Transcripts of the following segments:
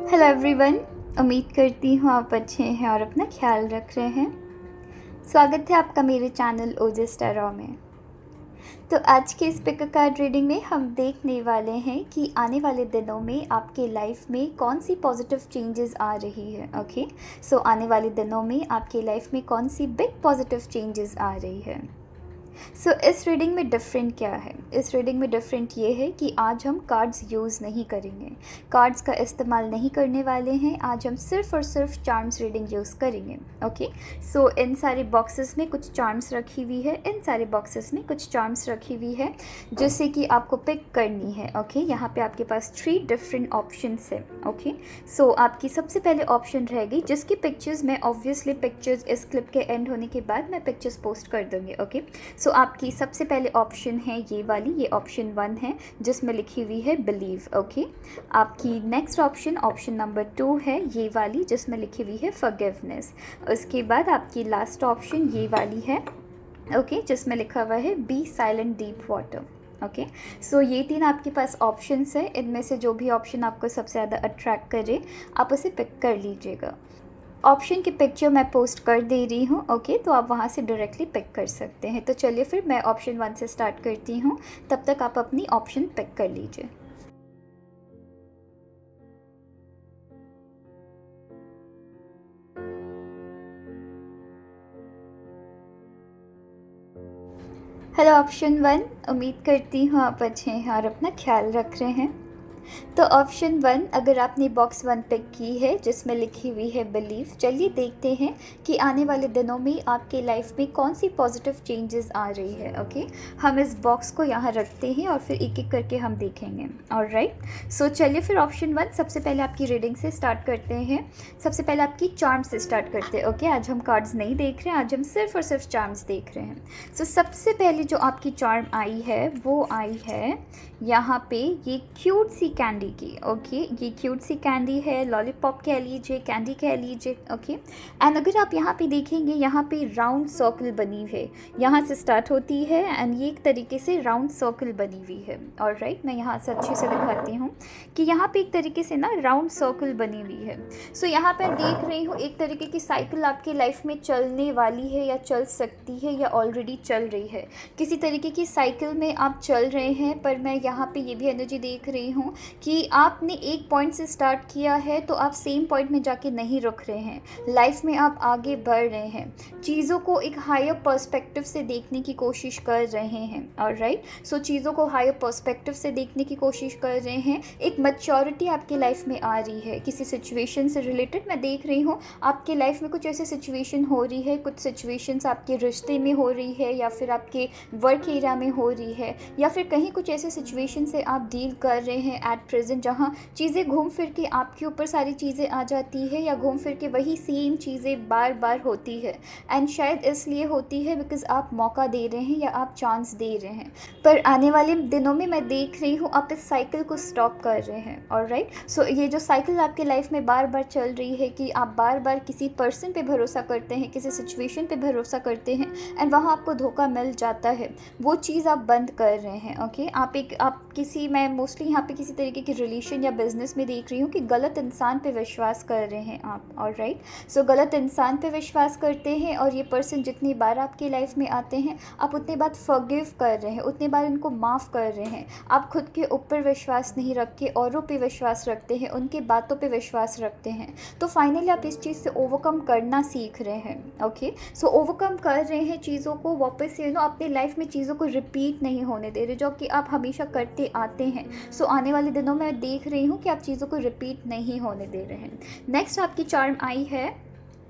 Hello everyone. उम्मीद करती हूँ आप अच्छे हैं और अपना ख्याल रख रहे हैं। स्वागत है आपका मेरे चैनल ओजस टैरो में। तो आज के इस पिक कार्ड रीडिंग में हम देखने वाले हैं कि आने वाले दिनों में आपके लाइफ में कौन सी पॉजिटिव चेंजेस आ रही है। ओके, सो आने वाले दिनों में आपके लाइफ में कौन सी बिग पॉजिटिव चेंजेस आ रही है। इस रीडिंग में डिफरेंट क्या है? इस रीडिंग में डिफरेंट ये है कि आज हम कार्ड्स यूज़ नहीं करेंगे, कार्ड्स का इस्तेमाल नहीं करने वाले हैं। आज हम सिर्फ और सिर्फ चार्म्स रीडिंग यूज़ करेंगे। ओके, इन सारे बॉक्सेस में कुछ चार्म्स रखी हुई है, इन सारे बॉक्सेस में कुछ चार्म्स रखी हुई है जिससे कि आपको पिक करनी है। ओके, यहाँ पे आपके पास 3 डिफरेंट ऑप्शंस है। ओके, आपकी सबसे पहले ऑप्शन रहेगी जिसकी पिक्चर्स मैं ऑब्वियसली पिक्चर्स इस क्लिप के एंड होने के बाद मैं पिक्चर्स पोस्ट कर दूँगी। ओके, आपकी सबसे पहले ऑप्शन है ये वाली, ये ऑप्शन 1 है जिसमें लिखी हुई है बिलीव। ओके, आपकी नेक्स्ट ऑप्शन नंबर 2 है ये वाली जिसमें लिखी हुई है फॉरगिवनेस। उसके बाद आपकी लास्ट ऑप्शन ये वाली है, ओके, जिसमें लिखा हुआ है be silent deep water. Okay, ये 3 आपके पास ऑप्शंस है। इनमें से जो भी ऑप्शन आपको सबसे ज़्यादा अट्रैक्ट करे आप उसे पिक कर लीजिएगा। ऑप्शन की पिक्चर मैं पोस्ट कर दे रही हूँ। ओके, तो आप वहाँ से डायरेक्टली पिक कर सकते हैं। तो चलिए फिर मैं ऑप्शन 1 से स्टार्ट करती हूँ, तब तक आप अपनी ऑप्शन पिक कर लीजिए। हेलो ऑप्शन 1, उम्मीद करती हूँ आप अच्छे हैं और अपना ख्याल रख रहे हैं। तो ऑप्शन 1, अगर आपने बॉक्स 1 पिक की है जिसमें लिखी हुई है बिलीव, चलिए देखते हैं कि आने वाले दिनों में आपके लाइफ में कौन सी पॉजिटिव चेंजेस आ रही है। ओके, हम इस बॉक्स को यहाँ रखते हैं और फिर एक एक करके हम देखेंगे। ऑलराइट, चलिए फिर ऑप्शन 1 सबसे पहले आपकी रीडिंग से स्टार्ट करते हैं। सबसे पहले आपकी चार्म से स्टार्ट करते हैं। ओके, आज हम कार्ड्स नहीं देख रहे हैं, आज हम सिर्फ और सिर्फ चार्म्स देख रहे हैं। सबसे पहले जो आपकी चार्म आई है वो आई है यहाँ पे ये क्यूट सी कैंडी की। ओके, ये क्यूट सी कैंडी है, लॉलीपॉप कह लीजिए, कैंडी कह लीजिए। ओके, एंड अगर आप यहाँ पे देखेंगे यहाँ पे राउंड सर्कल बनी है, यहाँ से स्टार्ट होती है एंड ये एक तरीके से राउंड सर्कल बनी हुई है। ऑलराइट, मैं यहाँ से अच्छे से दिखाती हूँ कि यहाँ पे एक तरीके से ना राउंड सर्कल बनी हुई है। यहाँ पर देख रही हूँ एक तरीके की साइकिल आपकी लाइफ में चलने वाली है या चल सकती है या ऑलरेडी चल रही है। किसी तरीके की साइकिल में आप चल रहे हैं, पर मैं यहाँ पे ये भी एनर्जी देख रही हूँ कि आपने एक पॉइंट से स्टार्ट किया है तो आप सेम पॉइंट में जाके नहीं रुक रहे हैं। लाइफ में आप आगे बढ़ रहे हैं, चीज़ों को एक हायर पर्सपेक्टिव से देखने की कोशिश कर रहे हैं। ऑलराइट, चीज़ों को हायर पर्सपेक्टिव से देखने की कोशिश कर रहे हैं। एक मैच्योरिटी आपकी लाइफ में आ रही है। किसी सिचुएशन से रिलेटेड मैं देख रही हूँ आपके लाइफ में कुछ ऐसी सिचुएशन हो रही है, कुछ सिचुएशंस आपके रिश्ते में हो रही है या फिर आपके वर्क एरिया में हो रही है या फिर कहीं कुछ ऐसे सिचुएशन से आप डील कर रहे हैं एट प्रेजेंट जहाँ चीज़ें घूम फिर के आपके ऊपर सारी चीज़ें आ जाती है या घूम फिर के वही सेम चीज़ें बार बार होती है। एंड शायद इसलिए होती है बिकॉज आप मौका दे रहे हैं या आप चांस दे रहे हैं, पर आने वाले दिनों में मैं देख रही हूँ आप इस साइकिल को स्टॉप कर रहे हैं। ऑलराइट, ये जो साइकिल आपके लाइफ में बार बार चल रही है कि आप बार बार किसी पर्सन पे भरोसा करते हैं, किसी सिचुएशन पे भरोसा करते हैं एंड वहाँ आपको धोखा मिल जाता है, वो चीज़ आप बंद कर रहे हैं। ओके, मैं मोस्टली यहाँ पे किसी तरीके की रिलेशन या बिजनेस में देख रही हूँ कि गलत इंसान पे विश्वास कर रहे हैं आप। ऑलराइट, गलत इंसान पे विश्वास करते हैं और ये पर्सन जितनी बार आपकी लाइफ में आते हैं आप उतनी बार फॉरगिव कर रहे हैं, उतनी बार इनको माफ़ कर रहे हैं। आप खुद के ऊपर विश्वास नहीं रख के औरों पे विश्वास रखते हैं, उनकी बातों पे विश्वास रखते हैं। तो फाइनली आप इस चीज़ से ओवरकम करना सीख रहे हैं। ओके, ओवरकम कर रहे हैं चीज़ों को वापस से अपनी लाइफ में चीज़ों को रिपीट नहीं होने दे रहे जो कि आप हमेशा करते आते हैं। आने वाले दिनों में देख रही हूँ कि आप चीज़ों को रिपीट नहीं होने दे रहे हैं। नेक्स्ट आपकी चार्म आई है,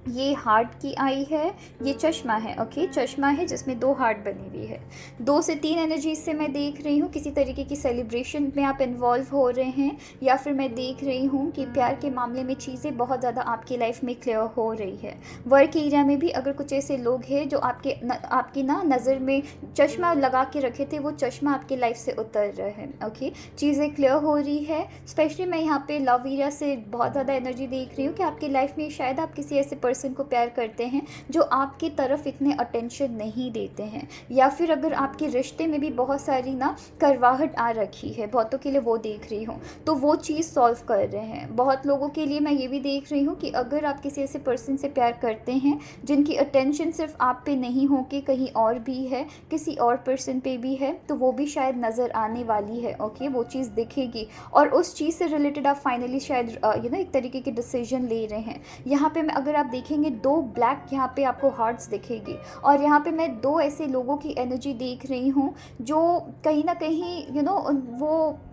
ये हार्ट की आई है, ये चश्मा है। ओके, चश्मा है जिसमें 2 हार्ट बनी हुई है। 2 से 3 एनर्जीज से मैं देख रही हूँ किसी तरीके की सेलिब्रेशन में आप इन्वॉल्व हो रहे हैं या फिर मैं देख रही हूँ कि प्यार के मामले में चीज़ें बहुत ज़्यादा आपकी लाइफ में क्लियर हो रही है। वर्क एरिया में भी अगर कुछ ऐसे लोग हैं जो आपकी ना नज़र में चश्मा लगा के रखे थे, वो चश्मा आपकी लाइफ से उतर रहे हैं। ओके, चीज़ें क्लियर हो रही है। स्पेशली मैं यहाँ पे लव एरिया से बहुत ज़्यादा एनर्जी देख रही हूँ कि आपकी लाइफ में शायद आप किसी ऐसे पर्सन को प्यार करते हैं जो आपकी तरफ इतने अटेंशन नहीं देते हैं, या फिर अगर आपके रिश्ते में भी बहुत सारी ना करवाहट आ रखी है, बहुतों के लिए वो देख रही हूँ, तो वो चीज़ सॉल्व कर रहे हैं। बहुत लोगों के लिए मैं ये भी देख रही हूँ कि अगर आप किसी ऐसे पर्सन से प्यार करते हैं जिनकी अटेंशन सिर्फ आप पे नहीं हो के कहीं और भी है, किसी और पर्सन पे भी है, तो वो भी शायद नज़र आने वाली है। ओके, वो चीज़ दिखेगी और उस चीज़ से रिलेटेड आप फाइनली शायद एक तरीके की डिसीजन ले रहे हैं। यहाँ पे मैं अगर आप देखेंगे 2 ब्लैक यहाँ पे आपको हार्ट्स दिखेगी, और यहाँ पे मैं 2 ऐसे लोगों की एनर्जी देख रही हूँ जो कहीं ना कहीं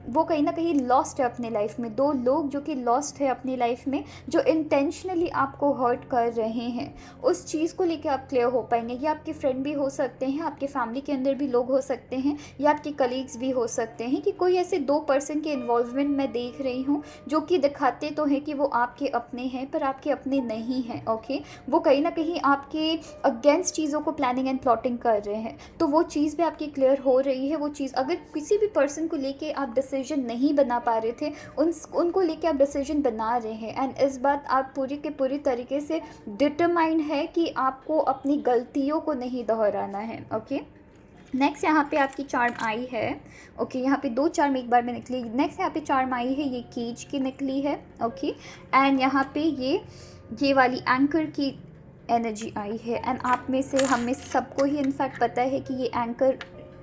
वो कहीं ना कहीं लॉस्ट है अपने लाइफ में। 2 लोग जो कि लॉस्ट है अपनी लाइफ में, जो इंटेंशनली आपको हर्ट कर रहे हैं। उस चीज़ को लेकर आप क्लियर हो पाएंगे। ये आपके फ्रेंड भी हो सकते हैं, आपके फैमिली के अंदर भी लोग हो सकते हैं, या आपके कलीग्स भी हो सकते हैं, कि कोई ऐसे 2 पर्सन के इन्वॉल्वमेंट मैं देख रही हूँ जो कि दिखाते तो हैं कि वो आपके अपने हैं पर आपके अपने नहीं हैं। ओके, वो कहीं ना कहीं आपके अगेंस्ट चीज़ों को प्लानिंग एंड प्लॉटिंग कर रहे हैं। तो वो चीज़ भी आपकी क्लियर हो रही है। वो चीज़ अगर किसी भी पर्सन को लेके आप डिसीजन नहीं बना पा रहे थे, उनको लेके आप डिसीजन बना रहे हैं, एंड इस बात आप पूरी के पूरी तरीके से डिटरमाइंड है कि आपको अपनी गलतियों को नहीं दोहराना है। ओके, नेक्स्ट यहाँ पे आपकी चार्म आई है। ओके, यहाँ पे 2 चार्म एक बार में निकली। नेक्स्ट यहाँ पे चार्म आई है, ये केज की निकली है। ओके, एंड यहाँ पे ये वाली एंकर की एनर्जी आई है। एंड आप में से हम में सबको ही इनफैक्ट पता है कि ये एंकर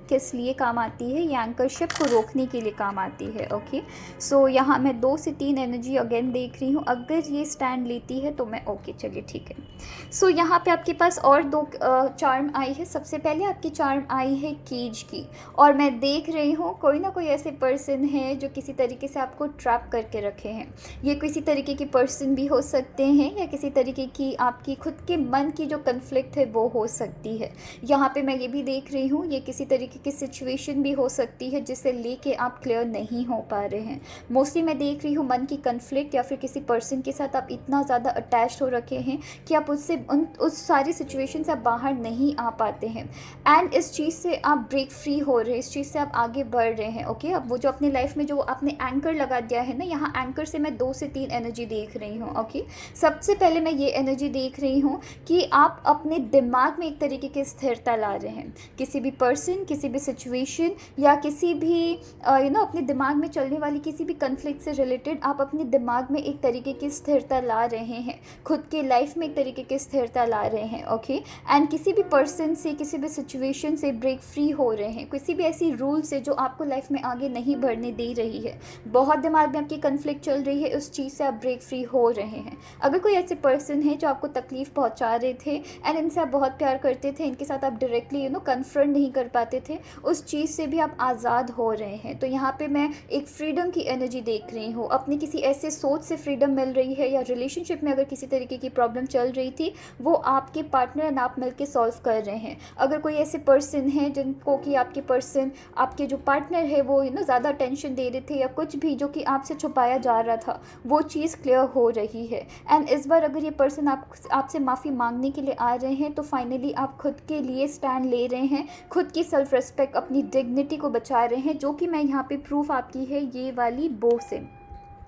किस लिए काम आती है। ये एंकरशिप को रोकने के लिए काम आती है। ओके, सो यहाँ मैं 2 से 3 एनर्जी अगेन देख रही हूँ। अगर ये स्टैंड लेती है तो मैं ओके, चलिए ठीक है। सो यहाँ पे आपके पास और 2 चार्म आई है। सबसे पहले आपकी चार्म आई है केज की, और मैं देख रही हूँ कोई ना कोई ऐसे पर्सन है जो किसी तरीके से आपको ट्रैप करके रखे हैं। ये किसी तरीके की पर्सन भी हो सकते हैं, या किसी तरीके की आपकी खुद के मन की जो कन्फ्लिक्ट है वो हो सकती है। यहाँ पे मैं ये भी देख रही हूँ, ये किसी तरीके की सिचुएशन भी हो सकती है जिसे लेके आप क्लियर नहीं हो पा रहे हैं। मोस्टली मैं देख रही हूँ मन की कन्फ्लिक्ट, या फिर किसी पर्सन के साथ आप इतना ज़्यादा अटैच्ड हो रखे हैं कि आप उस सारी सिचुएशन से आप बाहर नहीं आ पाते हैं, एंड इस चीज़ से आप ब्रेक फ्री हो रहे हैं, इस चीज़ से आप आगे बढ़ रहे हैं। ओके, अब वो जो अपनी लाइफ में जो आपने एंकर लगा दिया है ना, यहाँ एंकर से मैं 2 से 3 एनर्जी देख रही हूँ। ओके, सबसे पहले मैं ये एनर्जी देख रही हूँ कि आप अपने दिमाग में एक तरीके की स्थिरता ला रहे हैं। किसी भी पर्सन, किसी भी सिचुएशन, या किसी भी अपने दिमाग में चलने वाली किसी भी कन्फ्लिक्ट से रिलेटेड आप अपने दिमाग में एक तरीके की स्थिरता ला रहे हैं, खुद के लाइफ में एक तरीके की स्थिरता ला रहे हैं। ओके, एंड किसी भी पर्सन से, किसी भी सिचुएशन से ब्रेक फ्री हो रहे हैं, किसी भी ऐसी रूल से जो आपको लाइफ में आगे नहीं बढ़ने दे रही है। बहुत दिमाग में आपकी कन्फ्लिक्ट चल रही है, उस चीज़ से आप ब्रेक फ्री हो रहे हैं। अगर कोई ऐसे पर्सन है जो आपको तकलीफ़ पहुंचा रहे थे एंड इनसे आप बहुत प्यार करते थे, इनके साथ आप डायरेक्टली कन्फ्रंट नहीं कर पाते थे, उस चीज़ से भी आप आज़ाद हो रहे हैं। तो यहाँ पे मैं एक फ्रीडम की एनर्जी देख रही हूँ। अपनी किसी ऐसे सोच से फ्रीडम मिल रही है, या रिलेशनशिप में अगर किसी तरीके की प्रॉब्लम चल रही थी, वो आपके पार्टनर एंड आप मिलके सॉल्व कर रहे हैं। अगर कोई ऐसे पर्सन है जिनको कि आपके जो पार्टनर है वो ज़्यादा टेंशन दे रहे थे, या कुछ भी जो कि आपसे छुपाया जा रहा था, वो चीज़ क्लियर हो रही है। एंड इस बार अगर ये पर्सन आपसे माफ़ी मांगने के लिए आ रहे हैं, तो फाइनली आप खुद के लिए स्टैंड ले रहे हैं, खुद की सेल्फ रिस्पेक्ट, अपनी डिग्निटी को बचा रहे हैं, जो कि मैं यहाँ पे प्रूफ आपकी है ये वाली बो से।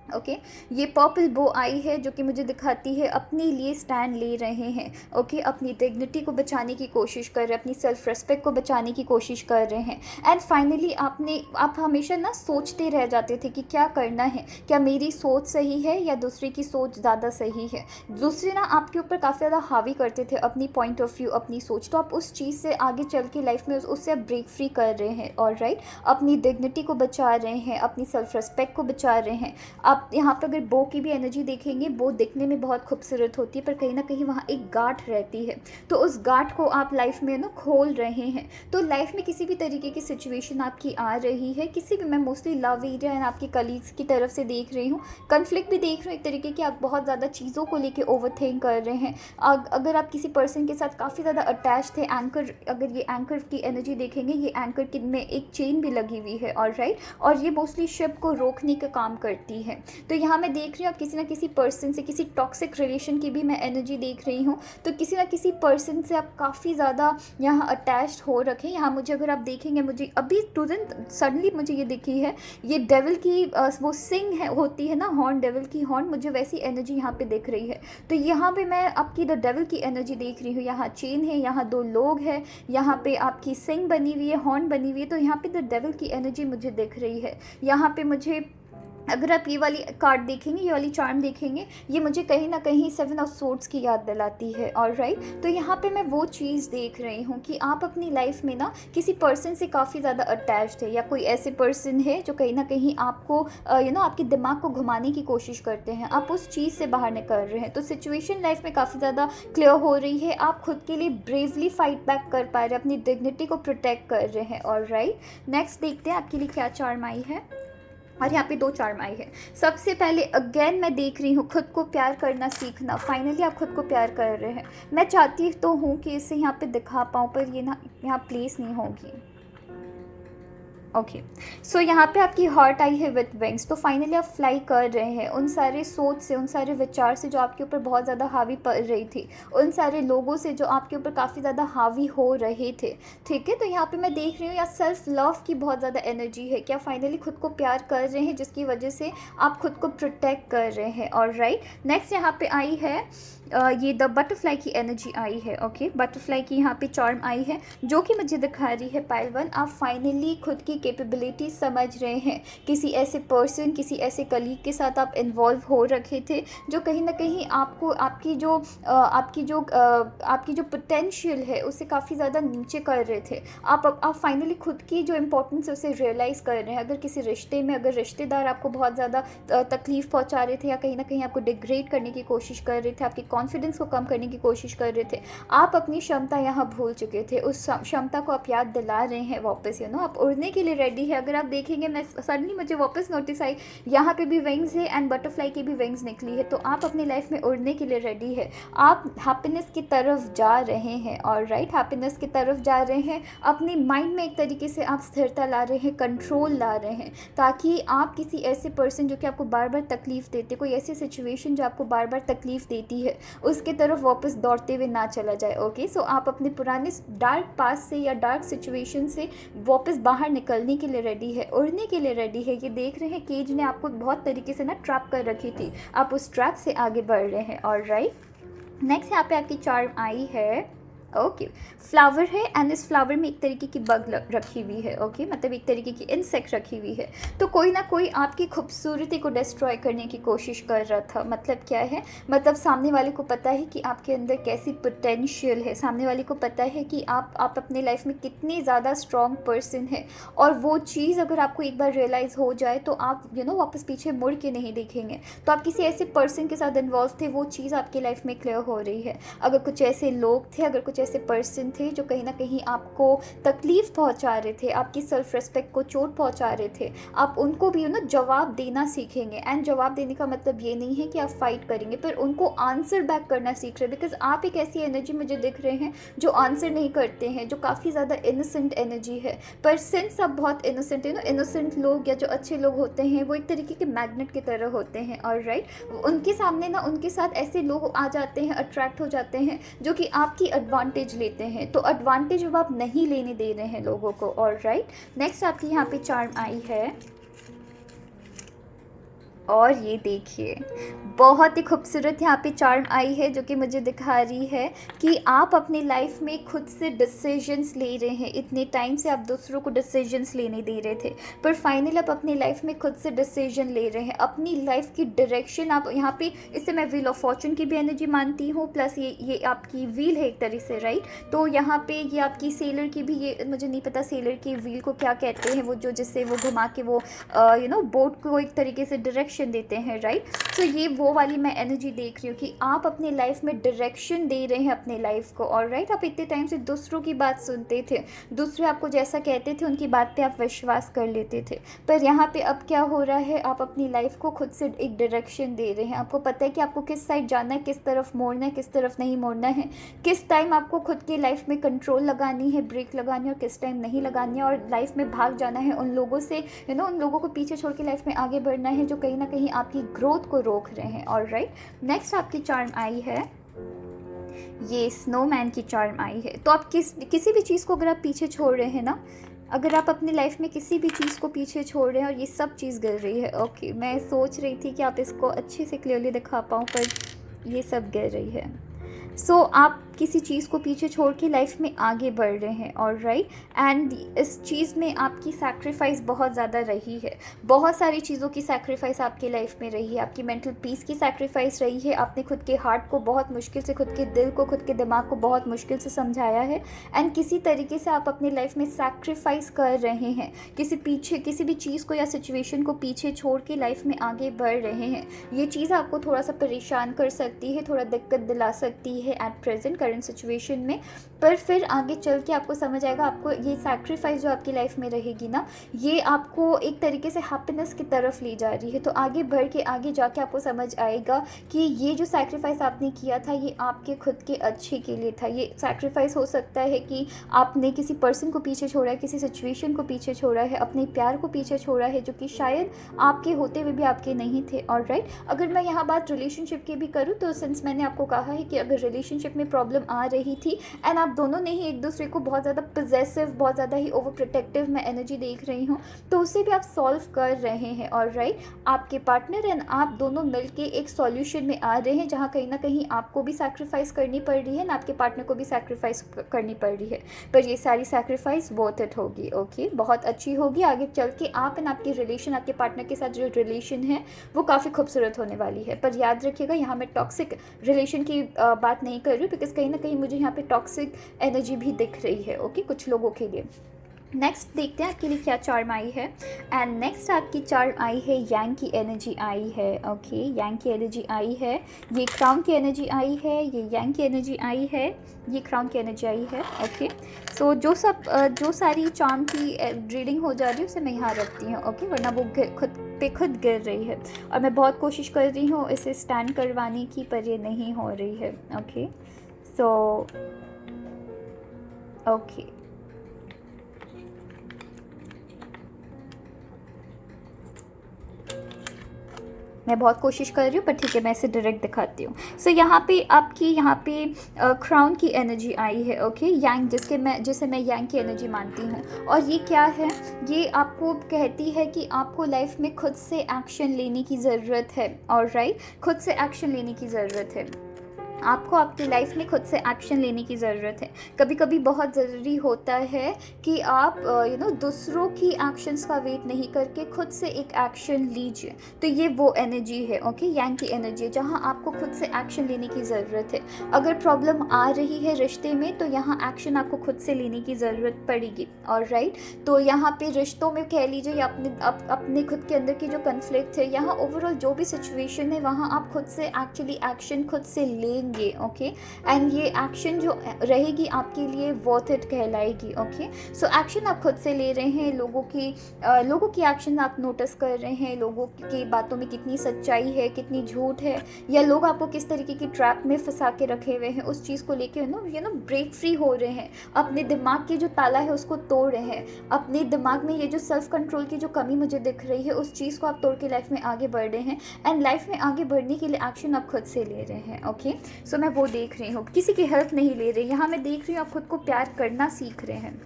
ओके, ये पर्पल बो आई है जो कि मुझे दिखाती है अपने लिए स्टैंड ले रहे हैं। ओके, अपनी डिग्निटी को बचाने की कोशिश कर रहे हैं, अपनी सेल्फ रिस्पेक्ट को बचाने की कोशिश कर रहे हैं। एंड फाइनली आप हमेशा ना सोचते रह जाते थे कि क्या करना है, क्या मेरी सोच सही है या दूसरे की सोच ज़्यादा सही है। दूसरे ना आपके ऊपर काफ़ी ज़्यादा हावी करते थे अपनी पॉइंट ऑफ व्यू, अपनी सोच, तो आप उस चीज़ से आगे चल के लाइफ में उससे आप ब्रेक फ्री कर रहे हैं। ऑलराइट, अपनी डिग्निटी को बचा रहे हैं, अपनी सेल्फ रिस्पेक्ट को बचा रहे हैं। आप यहाँ पर अगर बो की भी एनर्जी देखेंगे, बो दिखने में बहुत खूबसूरत होती है, पर कहीं ना कहीं वहाँ एक गांठ रहती है, तो उस गांठ को आप लाइफ में खोल रहे हैं। तो लाइफ में किसी भी तरीके की सिचुएशन आपकी आ रही है, किसी भी, मैं मोस्टली लव एरिया एंड आपके कलीग्स की तरफ से देख रही हूँ, कन्फ्लिक्ट भी देख रही हूँ, एक तरीके की आप बहुत ज़्यादा चीज़ों को लेके ओवरथिंक कर रहे हैं। अगर आप किसी पर्सन के साथ काफ़ी ज़्यादा अटैच थे, अगर ये एंकर की एनर्जी देखेंगे, ये एंकर में एक चेन भी लगी हुई है। ऑलराइट, और ये मोस्टली शिप को रोकने का काम करती है। तो यहाँ मैं देख रही हूँ आप किसी ना किसी पर्सन से, किसी टॉक्सिक रिलेशन की भी मैं एनर्जी देख रही हूँ। तो किसी ना किसी पर्सन से आप काफ़ी ज़्यादा यहाँ अटैच्ड हो रखे। यहाँ मुझे अगर आप देखेंगे, मुझे अभी तुरंत सडनली मुझे ये दिखी है, ये डेविल की वो सिंग है, होती है ना हॉर्न, डेविल की हॉर्न, मुझे वैसी एनर्जी यहाँ पे दिख रही है। तो यहाँ पे मैं आपकी द डेविल की एनर्जी देख रही हूँ। यहाँ चेन है, यहाँ 2 लोग हैं, यहाँ पे आपकी सिंग बनी हुई है, हॉर्न बनी हुई है। तो यहाँ पे द डेविल की एनर्जी मुझे दिख रही है। यहाँ पे मुझे, अगर आप ये वाली कार्ड देखेंगे, ये वाली चार्म देखेंगे, ये मुझे कहीं ना कहीं 7 ऑफ सोर्ड्स की याद दिलाती है। ऑलराइट, तो यहाँ पे मैं वो चीज़ देख रही हूँ कि आप अपनी लाइफ में ना किसी पर्सन से काफ़ी ज़्यादा अटैच्ड है, या कोई ऐसे पर्सन है जो कहीं ना कहीं आपको आपके दिमाग को घुमाने की कोशिश करते हैं। आप उस चीज़ से बाहर निकल रहे हैं। तो सिचुएशन लाइफ में काफ़ी ज़्यादा क्लियर हो रही है। आप खुद के लिए ब्रेवली फाइट बैक कर पा रहे हैं, अपनी डिग्निटी को प्रोटेक्ट कर रहे हैं। ऑलराइट, नेक्स्ट देखते हैं आपके लिए क्या चार्म आई है। और यहाँ पे 2 चार्म आई है। सबसे पहले अगेन मैं देख रही हूँ खुद को प्यार करना सीखना। फाइनली आप खुद को प्यार कर रहे हैं। मैं चाहती तो हूँ कि इसे यहाँ पे दिखा पाऊँ, पर ये ना यहाँ प्लेस नहीं होगी। ओके, सो यहाँ पे आपकी हार्ट आई है विथ विंग्स। तो फाइनली आप फ्लाई कर रहे हैं उन सारे सोच से, उन सारे विचार से जो आपके ऊपर बहुत ज़्यादा हावी पड़ रही थी, उन सारे लोगों से जो आपके ऊपर काफ़ी ज़्यादा हावी हो रहे थे। ठीक है, तो यहाँ पे मैं देख रही हूँ या सेल्फ लव की बहुत ज़्यादा एनर्जी है। क्या फाइनली खुद को प्यार कर रहे हैं, जिसकी वजह से आप खुद को प्रोटेक्ट कर रहे हैं। ऑलराइट, नेक्स्ट यहाँ पे आई है ये द बटरफ्लाई की एनर्जी आई है। ओके, बटरफ्लाई की यहाँ पे चार्म आई है, जो कि मुझे दिखा रही है पाइल 1, आप फाइनली खुद की कैपेबिलिटी समझ रहे हैं। किसी ऐसे पर्सन, किसी ऐसे कलीग के साथ आप इन्वॉल्व हो रखे थे, जो कहीं ना कहीं आपको आपकी जो पोटेंशियल है उसे काफ़ी ज़्यादा नीचे कर रहे थे। आप फाइनली खुद की जो इम्पोर्टेंस है उसे रियलाइज़ कर रहे हैं। अगर किसी रिश्ते में, अगर रिश्तेदार आपको बहुत ज़्यादा तकलीफ़ पहुँचा रहे थे, या कहीं ना कहीं आपको डिग्रेड करने की कोशिश कर रहे थे, आपकी कॉन्फिडेंस को कम करने की कोशिश कर रहे थे, आप अपनी क्षमता यहाँ भूल चुके थे। उस क्षमता को आप याद दिला रहे हैं वापस। आप उड़ने के लिए रेडी है। अगर आप देखेंगे, मैं सडनली मुझे वापस नोटिस आई, यहाँ पे भी विंग्स है एंड बटरफ्लाई की भी विंग्स निकली है। तो आप अपनी लाइफ में उड़ने के लिए रेडी है। आप हैप्पीनेस की तरफ जा रहे हैं। ऑलराइट, हैप्पीनेस की तरफ जा रहे हैं। अपने माइंड में एक तरीके से आप स्थिरता ला रहे हैं, कंट्रोल ला रहे हैं, ताकि आप किसी ऐसे पर्सन जो कि आपको बार बार तकलीफ़ देते, कोई ऐसी सिचुएशन जो आपको बार बार तकलीफ़ देती है, उसके तरफ वापस दौड़ते हुए ना चला जाए। ओके, सो आप अपने पुराने डार्क पास्ट से या डार्क सिचुएशन से वापस बाहर निकलने के लिए रेडी है, उड़ने के लिए रेडी है। ये देख रहे हैं केज ने आपको बहुत तरीके से ना ट्रैप कर रखी थी, आप उस ट्रैप से आगे बढ़ रहे हैं। ऑलराइट, नेक्स्ट यहाँ पे आपकी चार्म आई है। ओके, फ्लावर है एंड इस फ्लावर में एक तरीके की बग रखी हुई है। ओके, मतलब एक तरीके की इंसेक्ट रखी हुई है। तो कोई ना कोई आपकी खूबसूरती को डिस्ट्रॉय करने की कोशिश कर रहा था। मतलब क्या है, मतलब सामने वाले को पता है कि आपके अंदर कैसी पोटेंशियल है, सामने वाले को पता है कि आप अपने लाइफ में कितनी ज़्यादा स्ट्रॉन्ग पर्सन है। और वो चीज़ अगर आपको एक बार रियलाइज़ हो जाए तो आप वापस पीछे मुड़ के नहीं देखेंगे। तो आप किसी ऐसे पर्सन के साथ इन्वॉल्व थे, वो चीज़ आपकी लाइफ में क्लियर हो रही है। अगर कुछ ऐसे लोग थे, अगर कुछ ऐसे पर्सन थे जो कहीं ना कहीं आपको तकलीफ़ पहुंचा रहे थे, आपकी सेल्फ रिस्पेक्ट को चोट पहुंचा रहे थे, आप उनको भी जवाब देना सीखेंगे। एंड जवाब देने का मतलब ये नहीं है कि आप फाइट करेंगे, पर उनको आंसर बैक करना सीख रहे हैं। बिकॉज आप एक ऐसी एनर्जी मुझे दिख रहे हैं जो आंसर नहीं करते हैं, जो काफ़ी ज़्यादा इनोसेंट एनर्जी है। पर सिंस आप बहुत इनोसेंट है इनोसेंट लोग या जो अच्छे लोग होते हैं वो एक तरीके के मैग्नेट की तरह होते हैं। ऑलराइट, उनके सामने उनके साथ ऐसे लोग आ जाते हैं, अट्रैक्ट हो जाते हैं, जो कि आपकी एडवांटेज लेते हैं। तो एडवांटेज अब आप नहीं लेने दे रहे हैं लोगों को। ऑलराइट, नेक्स्ट आपकी यहाँ पे चार्म आई है, और ये देखिए बहुत ही खूबसूरत यहाँ पे चार्म आई है, जो कि मुझे दिखा रही है कि आप अपनी लाइफ में खुद से डिसीजंस ले रहे हैं। इतने टाइम से आप दूसरों को डिसीजंस लेने दे रहे थे, पर फाइनल आप अपनी लाइफ में खुद से डिसीजन ले रहे हैं। अपनी लाइफ की डायरेक्शन आप यहाँ पे, इससे मैं व्हील ऑफ फॉर्चून की भी एनर्जी मानती हूँ, प्लस ये आपकी व्हील है एक तरीके से। राइट, तो यहाँ पे ये आपकी सेलर की भी, ये मुझे नहीं पता सेलर की व्हील को क्या कहते हैं, वो जो जिससे वो घुमा के वो बोट को एक तरीके से डायरेक्शन देते हैं। राइट, तो ये वो वाली मैं एनर्जी देख रही हूँ कि आप अपने लाइफ में डायरेक्शन दे रहे हैं अपने लाइफ को। और राइट, आप इतने टाइम से दूसरों की बात सुनते थे, दूसरे आपको जैसा कहते थे उनकी बात पे आप विश्वास कर लेते थे, पर यहाँ पे अब क्या हो रहा है, आप अपनी लाइफ को खुद से एक डायरेक्शन दे रहे हैं। आपको पता है कि आपको किस साइड जाना है, किस तरफ मोड़ना है, किस तरफ नहीं मोड़ना है, किस टाइम आपको खुद की लाइफ में कंट्रोल लगानी है, ब्रेक लगानी है, और किस टाइम नहीं लगानी है, और लाइफ में भाग जाना है उन लोगों से, उन लोगों को पीछे छोड़ के लाइफ में आगे बढ़ना है जो कहीं ना ना कहीं आपकी ग्रोथ को रोक रहे हैं। ऑलराइट, नेक्स्ट आपकी चार्म आई है, ये स्नोमैन की चार्म आई है। तो आप किसी भी चीज़ को अगर आप पीछे छोड़ रहे हैं ना, अगर आप अपनी लाइफ में किसी भी चीज़ को पीछे छोड़ रहे हैं और ये सब चीज़ गिर रही है, ओके, मैं सोच रही थी कि आप इसको अच्छे से क्लियरली दिखा पाऊँ, पर ये सब गिर रही है। सो आप किसी चीज़ को पीछे छोड़ के लाइफ में आगे बढ़ रहे हैं। ऑलराइट, एंड इस चीज़ में आपकी सैक्रिफाइस बहुत ज़्यादा रही है, बहुत सारी चीज़ों की सैक्रिफाइस आपकी लाइफ में रही है। आपकी मेंटल पीस की सैक्रिफाइस रही है, आपने खुद के हार्ट को बहुत मुश्किल से, खुद के दिल को, खुद के दिमाग को बहुत मुश्किल से समझाया है, एंड किसी तरीके से आप अपनी लाइफ में सैक्रिफाइस कर रहे हैं, किसी भी चीज़ को या सिचुएशन को पीछे छोड़ के लाइफ में आगे बढ़ रहे हैं। ये चीज़ आपको थोड़ा सा परेशान कर सकती है, थोड़ा दिक्कत दिला सकती है एट प्रेजेंट करंट सिचुएशन में, पर फिर आगे चल के आपको समझ आएगा, आपको ये सैक्रिफाइस जो आपकी लाइफ में रहेगी ना, ये आपको एक तरीके से हैप्पीनेस की तरफ ले जा रही है। तो आगे बढ़ के आगे जाके आपको समझ आएगा कि ये जो सैक्रिफाइस आपने किया था ये आपके खुद के अच्छे के लिए था। ये सैक्रिफाइस हो सकता है कि आपने किसी पर्सन को पीछे छोड़ा है, किसी सिचुएशन को पीछे छोड़ा है, अपने प्यार को पीछे छोड़ा है, जो कि शायद आपके होते हुए भी आपके नहीं थे। ऑलराइट, अगर मैं यहाँ बात रिलेशनशिप की भी करूँ तो सिंस मैंने आपको कहा है कि अगर रिलेशनशिप में प्रॉब्लम आ रही थी एंड आप दोनों ने ही एक दूसरे को बहुत ज़्यादा पजेसिव, बहुत ज़्यादा ही ओवर प्रोटेक्टिव मैं एनर्जी देख रही हूँ, तो उसे भी आप सॉल्व कर रहे हैं। ऑलराइट, आपके पार्टनर एंड आप दोनों मिलके एक सॉल्यूशन में आ रहे हैं जहाँ कहीं ना कहीं आपको भी सैक्रिफाइस करनी पड़ रही है ना, आपके पार्टनर को भी सैक्रिफाइस करनी पड़ रही है, पर ये सारी सैक्रिफाइस वर्थ इट होगी। ओके, बहुत अच्छी होगी। आगे चल के आप एंड आपकी रिलेशन, आपके पार्टनर के साथ जो रिलेशन है वो काफ़ी खूबसूरत होने वाली है। पर याद रखिएगा, यहाँ मैं टॉक्सिक रिलेशन की बात नहीं कर रही हूँ, बिकॉज कहीं ना कहीं मुझे यहाँ पे टॉक्सिक एनर्जी भी दिख रही है। ओके, कुछ लोगों के लिए। नेक्स्ट देखते हैं आपके लिए क्या चार्म आई है, एंड नेक्स्ट आपकी चार्म आई है, यांग की एनर्जी आई है। ओके, यांग की एनर्जी आई है, ये क्राउन की एनर्जी आई है, ये यांग की एनर्जी आई है, ये क्राउन की एनर्जी आई है। ओके, सो जो सारी चार्म की रीडिंग हो जा रही है उसे मैं यहाँ रखती हूँ। ओके, वरना वो खुद गिर रही है और मैं बहुत कोशिश कर रही हूँ इसे स्टैंड करवाने की, पर ये नहीं हो रही है। ओके, सो ओके, मैं बहुत कोशिश कर रही हूँ, पर ठीक है, मैं इसे डायरेक्ट दिखाती हूँ। सो यहाँ पे आपकी क्राउन की एनर्जी आई है। ओके, यांग, जिसे मैं यांग की एनर्जी मानती हूँ। और ये क्या है, ये आपको कहती है कि आपको लाइफ में खुद से एक्शन लेने की ज़रूरत है। ऑलराइट, खुद से एक्शन लेने की ज़रूरत है, आपको आपकी लाइफ में खुद से एक्शन लेने की ज़रूरत है। कभी कभी बहुत ज़रूरी होता है कि आप दूसरों की एक्शंस का वेट नहीं करके खुद से एक एक्शन लीजिए। तो ये वो एनर्जी है, ओके, यांग की एनर्जी, जहाँ आपको खुद से एक्शन लेने की ज़रूरत है। अगर प्रॉब्लम आ रही है रिश्ते में तो यहाँ एक्शन आपको खुद से लेने की ज़रूरत पड़ेगी। ऑलराइट, तो यहाँ पे रिश्तों में कह लीजिए या अपने खुद के अंदर की जो कन्फ्लिक्ट है, यहाँ ओवरऑल जो भी सिचुएशन है वहाँ आप खुद से एक्चुअली एक्शन खुद से लेंगे। ओके, एंड ये एक्शन जो रहेगी आपके लिए वर्थ इट कहलाएगी। ओके, सो एक्शन आप खुद से ले रहे हैं, लोगों की एक्शन आप नोटिस कर रहे हैं, लोगों की बातों में कितनी सच्चाई है, कितनी झूठ है, या लोग आपको किस तरीके की ट्रैप में फंसा के रखे हुए हैं, उस चीज़ को लेके ब्रेक फ्री हो रहे हैं, अपने दिमाग की जो ताला है उसको तोड़ रहे हैं, अपने दिमाग में ये जो सेल्फ कंट्रोल की जो कमी मुझे दिख रही है उस चीज़ को आप तोड़ के लाइफ में आगे बढ़ रहे हैं, एंड लाइफ में आगे बढ़ने के लिए एक्शन आप खुद से ले रहे हैं। ओके, सो मैं वो देख रही हूँ, किसी की हेल्प नहीं ले रही, यहाँ मैं देख रही हूँ आप खुद को प्यार करना सीख रहे हैं।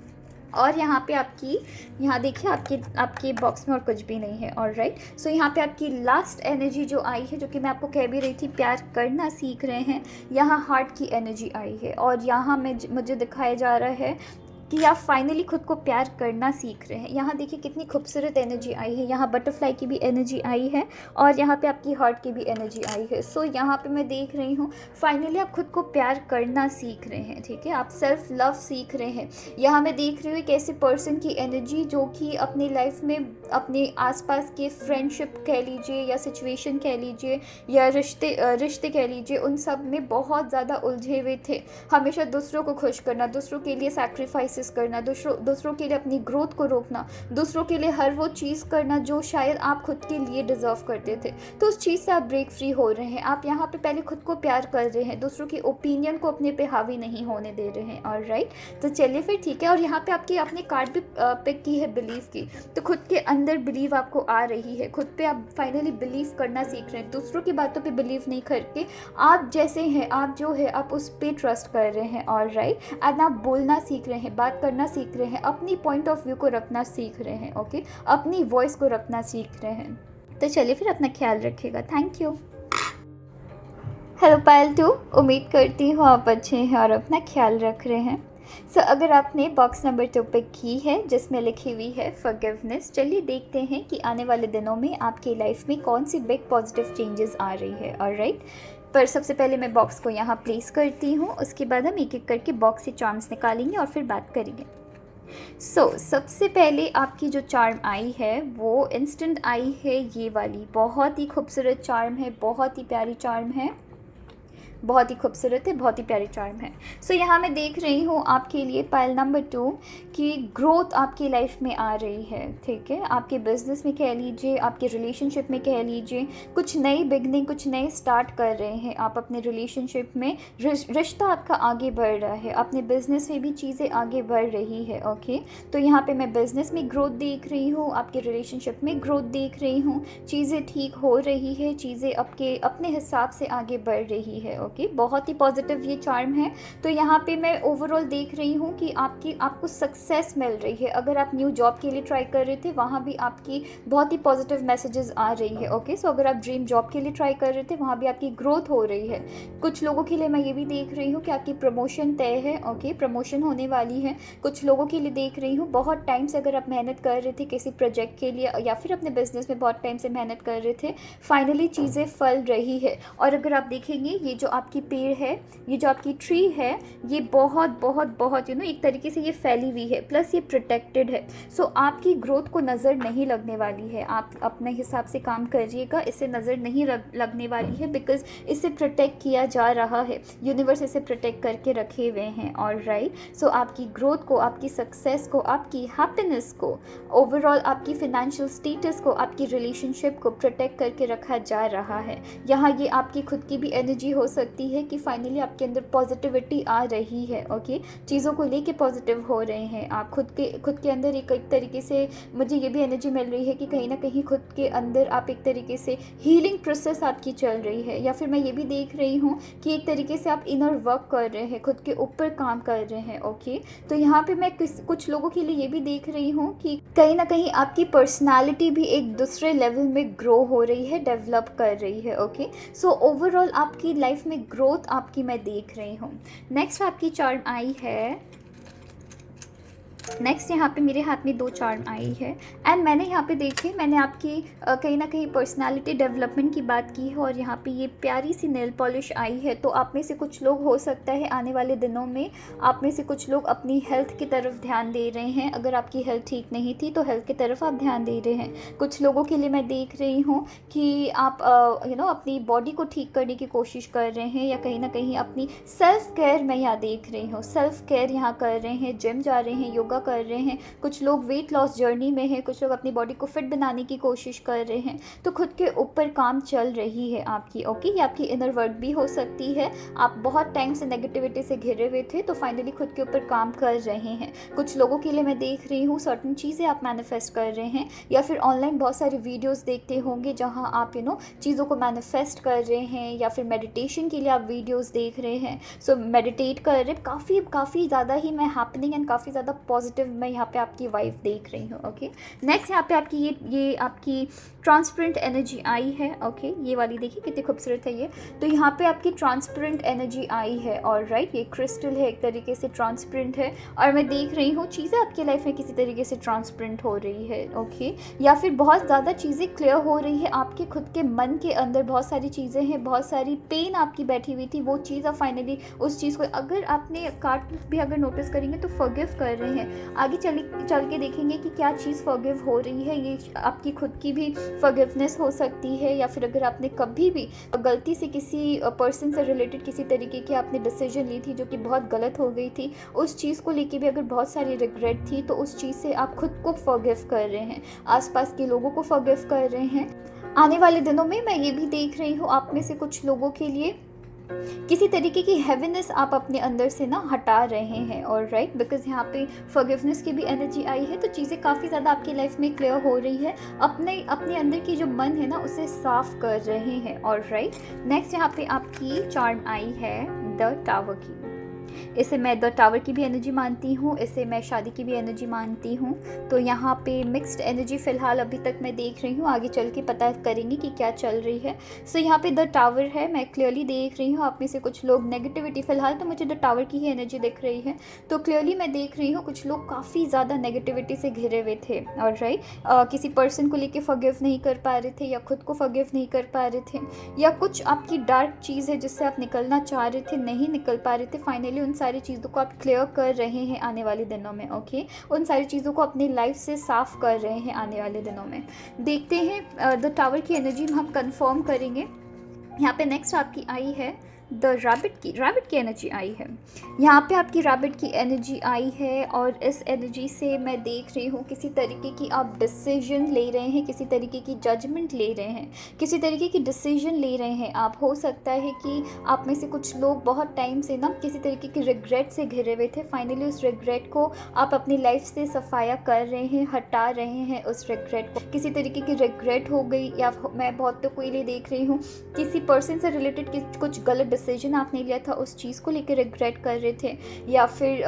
और यहाँ पे यहाँ देखिए आपके बॉक्स में और कुछ भी नहीं है। ऑलराइट, सो यहाँ पे आपकी लास्ट एनर्जी जो आई है, जो कि मैं आपको कह भी रही थी, प्यार करना सीख रहे हैं, यहाँ हार्ट की एनर्जी आई है। और यहाँ मुझे दिखाया जा रहा है कि आप फाइनली खुद को प्यार करना सीख रहे हैं। यहाँ देखिए कितनी खूबसूरत एनर्जी आई है, यहाँ बटरफ्लाई की भी एनर्जी आई है और यहाँ पे आपकी हार्ट की भी एनर्जी आई है। सो यहाँ पे मैं देख रही हूँ फाइनली आप खुद को प्यार करना सीख रहे हैं। ठीक है, आप सेल्फ लव सीख रहे हैं। यहाँ मैं देख रही हूँ एक ऐसे पर्सन की एनर्जी जो कि अपनी लाइफ में अपने आसपास के फ्रेंडशिप कह लीजिए या सिचुएशन कह लीजिए या रिश्ते कह लीजिए, उन सब में बहुत ज़्यादा उलझे हुए थे। हमेशा दूसरों को खुश करना, दूसरों के लिए सैक्रिफाइस सैक्रिफाइसेस करना, दूसरों के लिए अपनी ग्रोथ को रोकना, दूसरों के लिए हर वो चीज़ करना जो शायद आप खुद के लिए डिज़र्व करते थे, तो उस चीज़ से आप ब्रेक फ्री हो रहे हैं। आप यहाँ पे पहले खुद को प्यार कर रहे हैं, दूसरों की ओपिनियन को अपने पे हावी नहीं होने दे रहे हैं। ऑलराइट, तो चलिए फिर ठीक है। और यहाँ पे आपने कार्ड भी पिक की है बिलीव की, तो खुद के अंदर बिलीव आपको आ रही है, खुद पे आप फाइनली बिलीव करना सीख रहे हैं, दूसरों की बातों पे बिलीव नहीं करके आप जैसे हैं, आप जो है आप उस पे ट्रस्ट कर रहे हैं। ऑलराइट, एंड आप बोलना सीख रहे हैं, बात करना सीख रहे हैं, अपनी पॉइंट ऑफ व्यू को रखना सीख रहे हैं। ओके, अपनी वॉइस को रखना सीख रहे हैं। तो चलिए फिर अपना ख्याल रखिएगा। Thank you. हेलो पायल 2, उम्मीद करती हूँ आप अच्छे हैं और अपना ख्याल रख रहे हैं। अगर आपने बॉक्स नंबर 2 पिक की है जिसमें लिखी हुई है फॉरगिवनेस, चलिए देखते हैं कि आने वाले दिनों में आपकी लाइफ में कौन सी बिग पॉजिटिव चेंजेस आ रही है। ऑलराइट, पर सबसे पहले मैं बॉक्स को यहाँ प्लेस करती हूँ, उसके बाद हम एक एक करके बॉक्स से चार्म्स निकालेंगे और फिर बात करेंगे। सबसे पहले आपकी जो चार्म आई है वो इंस्टेंट आई है, ये वाली बहुत ही खूबसूरत चार्म है, बहुत ही प्यारी चार्म है, बहुत ही खूबसूरत है, बहुत ही प्यारी चार्म है। यहाँ मैं देख रही हूँ आपके लिए पाइल नंबर 2 की ग्रोथ आपकी लाइफ में आ रही है। ठीक है, आपके बिजनेस में कह लीजिए, आपके रिलेशनशिप में कह लीजिए, कुछ नई बिगनिंग, कुछ नए स्टार्ट कर रहे हैं आप अपने रिलेशनशिप में, रिश्ता आपका आगे बढ़ रहा है, अपने बिजनेस में भी चीज़ें आगे बढ़ रही है। ओके, तो यहाँ पे मैं बिजनेस में ग्रोथ देख रही हूँ, आपके रिलेशनशिप में ग्रोथ देख रही हूँ, चीज़ें ठीक हो रही है, चीज़ें अपने हिसाब से आगे बढ़ रही है। ओके, बहुत ही पॉजिटिव ये चार्म है। तो यहाँ पे मैं ओवरऑल देख रही हूँ कि आपको सक्सेस मिल रही है। अगर आप न्यू जॉब के लिए ट्राई कर रहे थे, वहाँ भी आपकी बहुत ही पॉजिटिव मैसेजेस आ रही है। ओके, अगर आप ड्रीम जॉब के लिए ट्राई कर रहे थे, वहाँ भी आपकी ग्रोथ हो रही है। कुछ लोगों के लिए मैं ये भी देख रही हूँ कि आपकी प्रमोशन तय है। ओके, प्रमोशन होने वाली है। कुछ लोगों के लिए देख रही हूँ, बहुत टाइम से अगर आप मेहनत कर रहे थे किसी प्रोजेक्ट के लिए या फिर अपने बिजनेस में बहुत टाइम से मेहनत कर रहे थे, फाइनली चीज़ें फल रही है। और अगर आप देखेंगे, ये जो आपकी पेड़ है, ये जो आपकी ट्री है, ये बहुत बहुत बहुत एक तरीके से ये फैली हुई है, प्लस ये प्रोटेक्टेड है। आपकी ग्रोथ को नज़र नहीं लगने वाली है। आप अपने हिसाब से काम करिएगा, इससे नज़र नहीं लगने वाली है, बिकॉज इसे प्रोटेक्ट किया जा रहा है, यूनिवर्स इसे प्रोटेक्ट करके रखे हुए हैं। ऑलराइट, आपकी ग्रोथ को, आपकी सक्सेस को, आपकी हैप्पीनेस को, ओवरऑल आपकी फाइनेंशियल स्टेटस को, आपकी रिलेशनशिप को प्रोटेक्ट करके रखा जा रहा है। यहाँ ये आपकी खुद की भी एनर्जी हो सकती है कि फाइनली आपके अंदर पॉजिटिविटी आ रही है। ओके, चीज़ों को लेके पॉजिटिव हो रहे हैं आप, खुद के अंदर एक तरीके से मुझे ये भी एनर्जी मिल रही है कि कहीं ना कहीं खुद के अंदर आप एक तरीके से हीलिंग प्रोसेस आपकी चल रही है। या फिर मैं ये भी देख रही हूँ कि एक तरीके से आप इनर वर्क कर रहे हैं, खुद के ऊपर काम कर रहे हैं। ओके, तो यहाँ पे मैं कुछ लोगों के लिए ये भी देख रही हूँ कि कहीं ना कहीं आपकी पर्सनालिटी भी एक दूसरे लेवल में ग्रो हो रही है, डेवलप कर रही है। ओके, ओवरऑल आपकी लाइफ में ग्रोथ आपकी मैं देख रही हूँ। नेक्स्ट आपकी चार्म आई है, नेक्स्ट यहाँ पे मेरे हाथ में 2 चार्म आई है, एंड मैंने यहाँ पे देखी, मैंने आपकी कहीं ना कहीं पर्सनालिटी डेवलपमेंट की बात की है, और यहाँ पे ये प्यारी सी नेल पॉलिश आई है। तो आप में से कुछ लोग, हो सकता है आने वाले दिनों में आप में से कुछ लोग अपनी हेल्थ की तरफ ध्यान दे रहे हैं। अगर आपकी हेल्थ ठीक नहीं थी तो हेल्थ की तरफ आप ध्यान दे रहे हैं। कुछ लोगों के लिए मैं देख रही हूँ कि आप अपनी बॉडी को ठीक करने की कोशिश कर रहे हैं, या कहीं ना कहीं अपनी सेल्फ केयर मैं यहाँ देख रही हूँ, सेल्फ केयर यहाँ कर रहे हैं, जिम जा रहे हैं, योगा कर रहे हैं। कुछ लोग वेट लॉस जर्नी में हैं, कुछ लोग अपनी बॉडी को फिट बनाने की कोशिश कर रहे हैं। तो खुद के ऊपर काम चल रही है आपकी। ओके, ये आपकी इनर वर्क भी हो सकती है। आप बहुत टाइम से नेगेटिविटी से घिरे हुए थे, तो फाइनली खुद के ऊपर काम कर रहे हैं। कुछ लोगों के लिए मैं देख रही हूँ सर्टन चीज़ें आप मैनिफेस्ट कर रहे हैं, या फिर ऑनलाइन बहुत सारे वीडियोस देखते होंगे जहाँ आप चीज़ों को मैनिफेस्ट कर रहे हैं, या फिर मेडिटेशन के लिए आप वीडियोस देख रहे हैं। मेडिटेट कर रहे, काफ़ी ज़्यादा ही मैं हैपनिंग एंड काफ़ी ज़्यादा पॉजिटिव मैं यहाँ पे आपकी वाइफ देख रही हूँ। ओके, नेक्स्ट यहाँ पे आपकी ये आपकी ट्रांसपेरेंट एनर्जी आई है। ओके, ये वाली देखिए कितनी खूबसूरत है ये। तो यहाँ पे आपकी ट्रांसपेरेंट एनर्जी आई है। ऑलराइट, ये क्रिस्टल है, एक तरीके से ट्रांसपेरेंट है, और मैं देख रही हूँ चीज़ें आपकी लाइफ में किसी तरीके से ट्रांसपेरेंट हो रही है। ओके, या फिर बहुत ज़्यादा चीज़ें क्लियर हो रही है आपके खुद के मन के अंदर। बहुत सारी चीज़ें हैं, बहुत सारी पेन आपकी बैठी हुई थी, वो चीज़ अब फाइनली उस चीज़ को, अगर आपने कार्ड भी अगर नोटिस करेंगे तो फॉरगिव कर रहे हैं, आगे चल के देखेंगे कि क्या चीज़ फॉरगिव हो रही है। ये आपकी खुद की भी फॉरगिवनेस हो सकती है, या फिर अगर आपने कभी भी गलती से किसी पर्सन से रिलेटेड किसी तरीके की आपने डिसीजन ली थी जो कि बहुत गलत हो गई थी, उस चीज़ को लेके भी अगर बहुत सारी रिग्रेट थी, तो उस चीज़ से आप खुद को फॉरगिव कर रहे हैं, आसपास के लोगों को फॉरगिव कर रहे हैं। आने वाले दिनों में मैं ये भी देख रही हूँ आप में से कुछ लोगों के लिए किसी तरीके की हैवीनेस आप अपने अंदर से ना हटा रहे हैं, और राइट, बिकॉज यहाँ पे फॉरगिवनेस की भी एनर्जी आई है, तो चीज़ें काफ़ी ज़्यादा आपकी लाइफ में क्लियर हो रही है, अपने अपने अंदर की जो मन है ना उसे साफ कर रहे हैं, और राइट। नेक्स्ट यहाँ पे आपकी चार्म आई है द टावर की। इसे मैं द टावर की भी एनर्जी मानती हूँ, इसे मैं शादी की भी एनर्जी मानती हूँ। तो यहाँ पे मिक्स्ड एनर्जी फ़िलहाल अभी तक मैं देख रही हूँ, आगे चल के पता करेंगे कि क्या चल रही है। सो यहाँ पे द टावर है, मैं क्लियरली देख रही हूँ आप में से कुछ लोग नेगेटिविटी, फ़िलहाल तो मुझे द टावर की ही एनर्जी दिख रही है, तो क्लियरली मैं देख रही हूँ कुछ लोग काफ़ी ज़्यादा नेगेटिविटी से घिरे हुए थे, और राइट, किसी पर्सन को लेके फॉरगिव नहीं कर पा रहे थे, या खुद को फॉरगिव नहीं कर पा रहे थे, या कुछ आपकी डार्क चीज़ है जिससे आप निकलना चाह रहे थे, नहीं निकल पा रहे थे। फाइनली उन सारी चीज़ों को आप क्लियर कर रहे हैं आने वाले दिनों में, ओके। उन सारी चीज़ों को अपनी लाइफ से साफ कर रहे हैं आने वाले दिनों में। देखते हैं द टावर की एनर्जी हम कंफर्म करेंगे। यहाँ पे नेक्स्ट आपकी आई है द रैबिट की एनर्जी आई है। यहाँ पे आपकी रैबिट की एनर्जी आई है, और इस एनर्जी से मैं देख रही हूँ किसी तरीके की आप डिसीजन ले रहे हैं, किसी तरीके की जजमेंट ले रहे हैं, किसी तरीके की डिसीजन ले रहे हैं आप। हो सकता है कि आप में से कुछ लोग बहुत टाइम से ना किसी तरीके की रिग्रेट से घिरे हुए थे, फाइनली उस रिग्रेट को आप अपनी लाइफ से सफाया कर रहे हैं, हटा रहे हैं उस रिग्रेट को। किसी तरीके की रिग्रेट हो गई, या मैं बहुत तो कोई लिए देख रही हूँ किसी पर्सन से रिलेटेड कुछ गलत डिसीजन आपने लिया था, उस चीज़ को लेकर रिग्रेट कर रहे थे, या फिर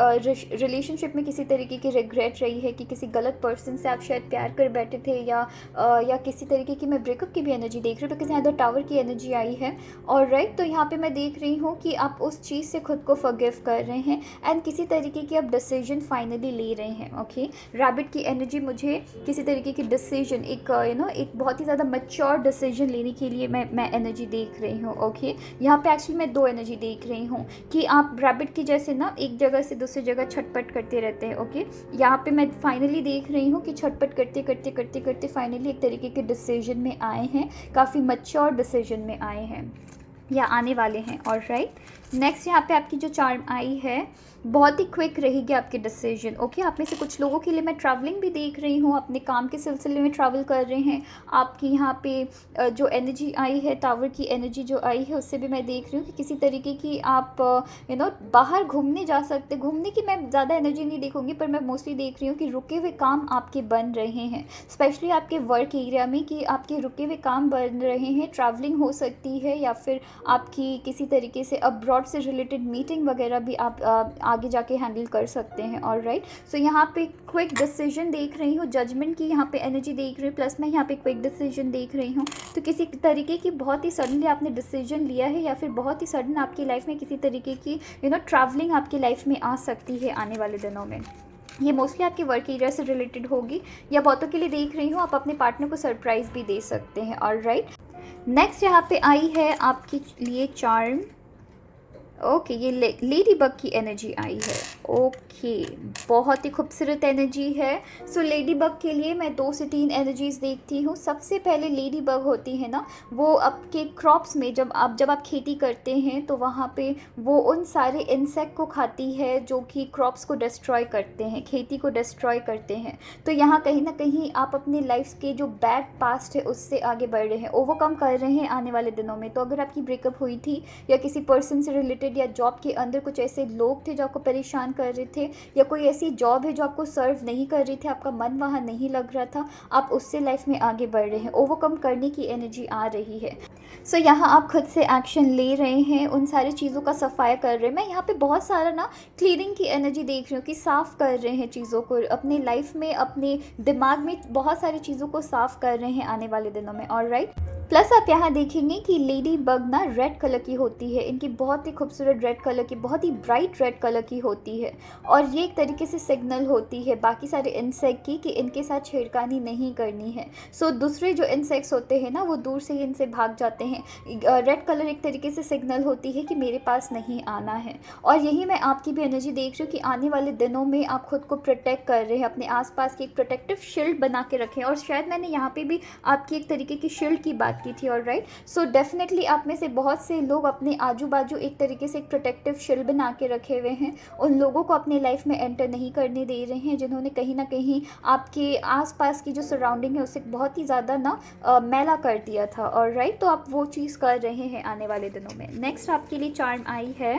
रिलेशनशिप में किसी तरीके की रिग्रेट रही है कि किसी गलत पर्सन से आप शायद प्यार कर बैठे थे, या किसी तरीके की मैं ब्रेकअप की भी एनर्जी देख रही हूँ, बिकॉज यहाँ द टावर की एनर्जी आई है, और राइट। तो यहाँ पे मैं देख रही हूँ कि आप उस चीज़ से खुद को फॉरगिव कर रहे हैं, एंड किसी तरीके की आप डिसीजन फाइनली ले रहे हैं, ओके। रैबिट की एनर्जी मुझे किसी तरीके की डिसीजन, एक एक बहुत ही ज़्यादा मैच्योर डिसीजन लेने के लिए मैं एनर्जी देख रही हूँ, ओके। यहाँ पे एक्चुअली मैं दो एनर्जी देख रही हूँ कि आप रैबिट की जैसे ना एक जगह से दूसरी जगह छटपट करते रहते हैं, ओके। यहाँ पे मैं फाइनली देख रही हूँ कि छटपट करते करते करते करते फाइनली एक तरीके के डिसीजन में आए हैं, काफ़ी मैच्योर डिसीजन में आए हैं या आने वाले हैं, और राइट। नेक्स्ट यहाँ पे आपकी जो चार्म आई है, बहुत ही क्विक रहेगी आपकी डिसीजन, ओके। आप में से कुछ लोगों के लिए मैं ट्रैवलिंग भी देख रही हूँ, अपने काम के सिलसिले में ट्रैवल कर रहे हैं। आपकी यहाँ पे जो एनर्जी आई है, टावर की एनर्जी जो आई है, उससे भी मैं देख रही हूँ कि किसी तरीके की आप बाहर घूमने जा सकते। घूमने की मैं ज़्यादा एनर्जी नहीं देखूँगी, पर मैं मोस्टली देख रही हूँ कि रुके हुए काम आपके बन रहे हैं, स्पेशली आपके वर्क एरिया में, कि आपके रुके हुए काम बन रहे हैं। ट्रैवलिंग हो सकती है, या फिर आपकी किसी तरीके से अब्रॉड से रिलेटेड मीटिंग वगैरह भी आप आगे जाके हैंडल कर सकते हैं, और राइट। सो यहाँ पे क्विक डिसीजन देख रही हूँ, जजमेंट की यहाँ पे एनर्जी देख रही हूँ, प्लस मैं यहाँ पे क्विक डिसीजन देख रही हूँ। तो किसी तरीके की बहुत ही सडनली आपने डिसीजन लिया है, या फिर बहुत ही सडन आपकी लाइफ में किसी तरीके की ट्रैवलिंग आपकी लाइफ में आ सकती है आने वाले दिनों में। ये मोस्टली आपके वर्क एरिया से रिलेटेड होगी, या बहुतों के लिए देख रही हूँ आप अपने पार्टनर को सरप्राइज़ भी दे सकते हैं, और राइट। नेक्स्ट यहाँ पे आई है आपके लिए चार्म, ओके। ये लेडी बग की एनर्जी आई है, ओके। बहुत ही खूबसूरत एनर्जी है। सो लेडी बग के लिए मैं 2 से 3 एनर्जीज़ देखती हूँ। सबसे पहले लेडी बग होती है ना, वो आपके क्रॉप्स में जब आप खेती करते हैं, तो वहाँ पे वो उन सारे इंसेक्ट को खाती है जो कि क्रॉप्स को डिस्ट्रॉय करते हैं, खेती को डिस्ट्रॉय करते हैं। तो यहाँ कहीं ना कहीं आप अपनी लाइफ के जो बैड पास्ट है उससे आगे बढ़ रहे हैं, ओवरकम कर रहे हैं आने वाले दिनों में। तो अगर आपकी ब्रेकअप हुई थी, या किसी पर्सन से रिलेटेड, या जॉब के अंदर कुछ ऐसे लोग थे जो आपको परेशान कर रहे थे, या कोई ऐसी जॉब है जो आपको सर्व नहीं कर रही थी, आपका मन वहाँ नहीं लग रहा था, आप उससे लाइफ में आगे बढ़ रहे हैं, ओवरकम करने की एनर्जी आ रही है। सो यहाँ आप खुद से एक्शन ले रहे हैं, उन सारी चीज़ों का सफाया कर रहे हैं। मैं यहाँ पे बहुत सारा ना क्लीनिंग की एनर्जी देख रही हूँ कि साफ़ कर रहे हैं चीज़ों को अपनी लाइफ में, अपने दिमाग में बहुत सारी चीज़ों को साफ़ कर रहे हैं आने वाले दिनों में, और राइट। प्लस आप यहाँ देखेंगे कि लेडी बग ना रेड कलर की होती है, इनकी बहुत ही खूबसूरत रेड कलर की, बहुत ही ब्राइट रेड कलर की होती है। और ये एक तरीके से सिग्नल होती है बाकी सारे इंसेक्ट की कि इनके साथ छेड़खानी नहीं करनी है। सो दूसरे जो इंसेक्ट्स होते हैं ना वो दूर से ही इनसे भाग जाते हैं। रेड कलर एक तरीके से सिग्नल होती है कि मेरे पास नहीं आना है। और यही मैं आपकी भी एनर्जी देख रही हूँ कि आने वाले दिनों में आप खुद को प्रोटेक्ट कर रहे हैं, अपने आसपास की एक प्रोटेक्टिव शील्ड बना के रखें। और शायद मैंने यहाँ पे भी आपकी एक तरीके की शील्ड की बात की थी, और राइट। सो डेफिनेटली आप में से बहुत से लोग अपने आजू बाजू एक तरीके से एक प्रोटेक्टिव शील्ड बना के रखे हुए हैं। उन लोगों को अपने लाइफ में एंटर नहीं करने दे रहे हैं जिन्होंने कहीं ना कहीं आपके आसपास की जो सराउंडिंग है उसे बहुत ही ज़्यादा ना मैला कर दिया था, और राइट। तो आप वो चीज़ कर रहे हैं आने वाले दिनों में। नेक्स्ट आपके लिए चार्म आई है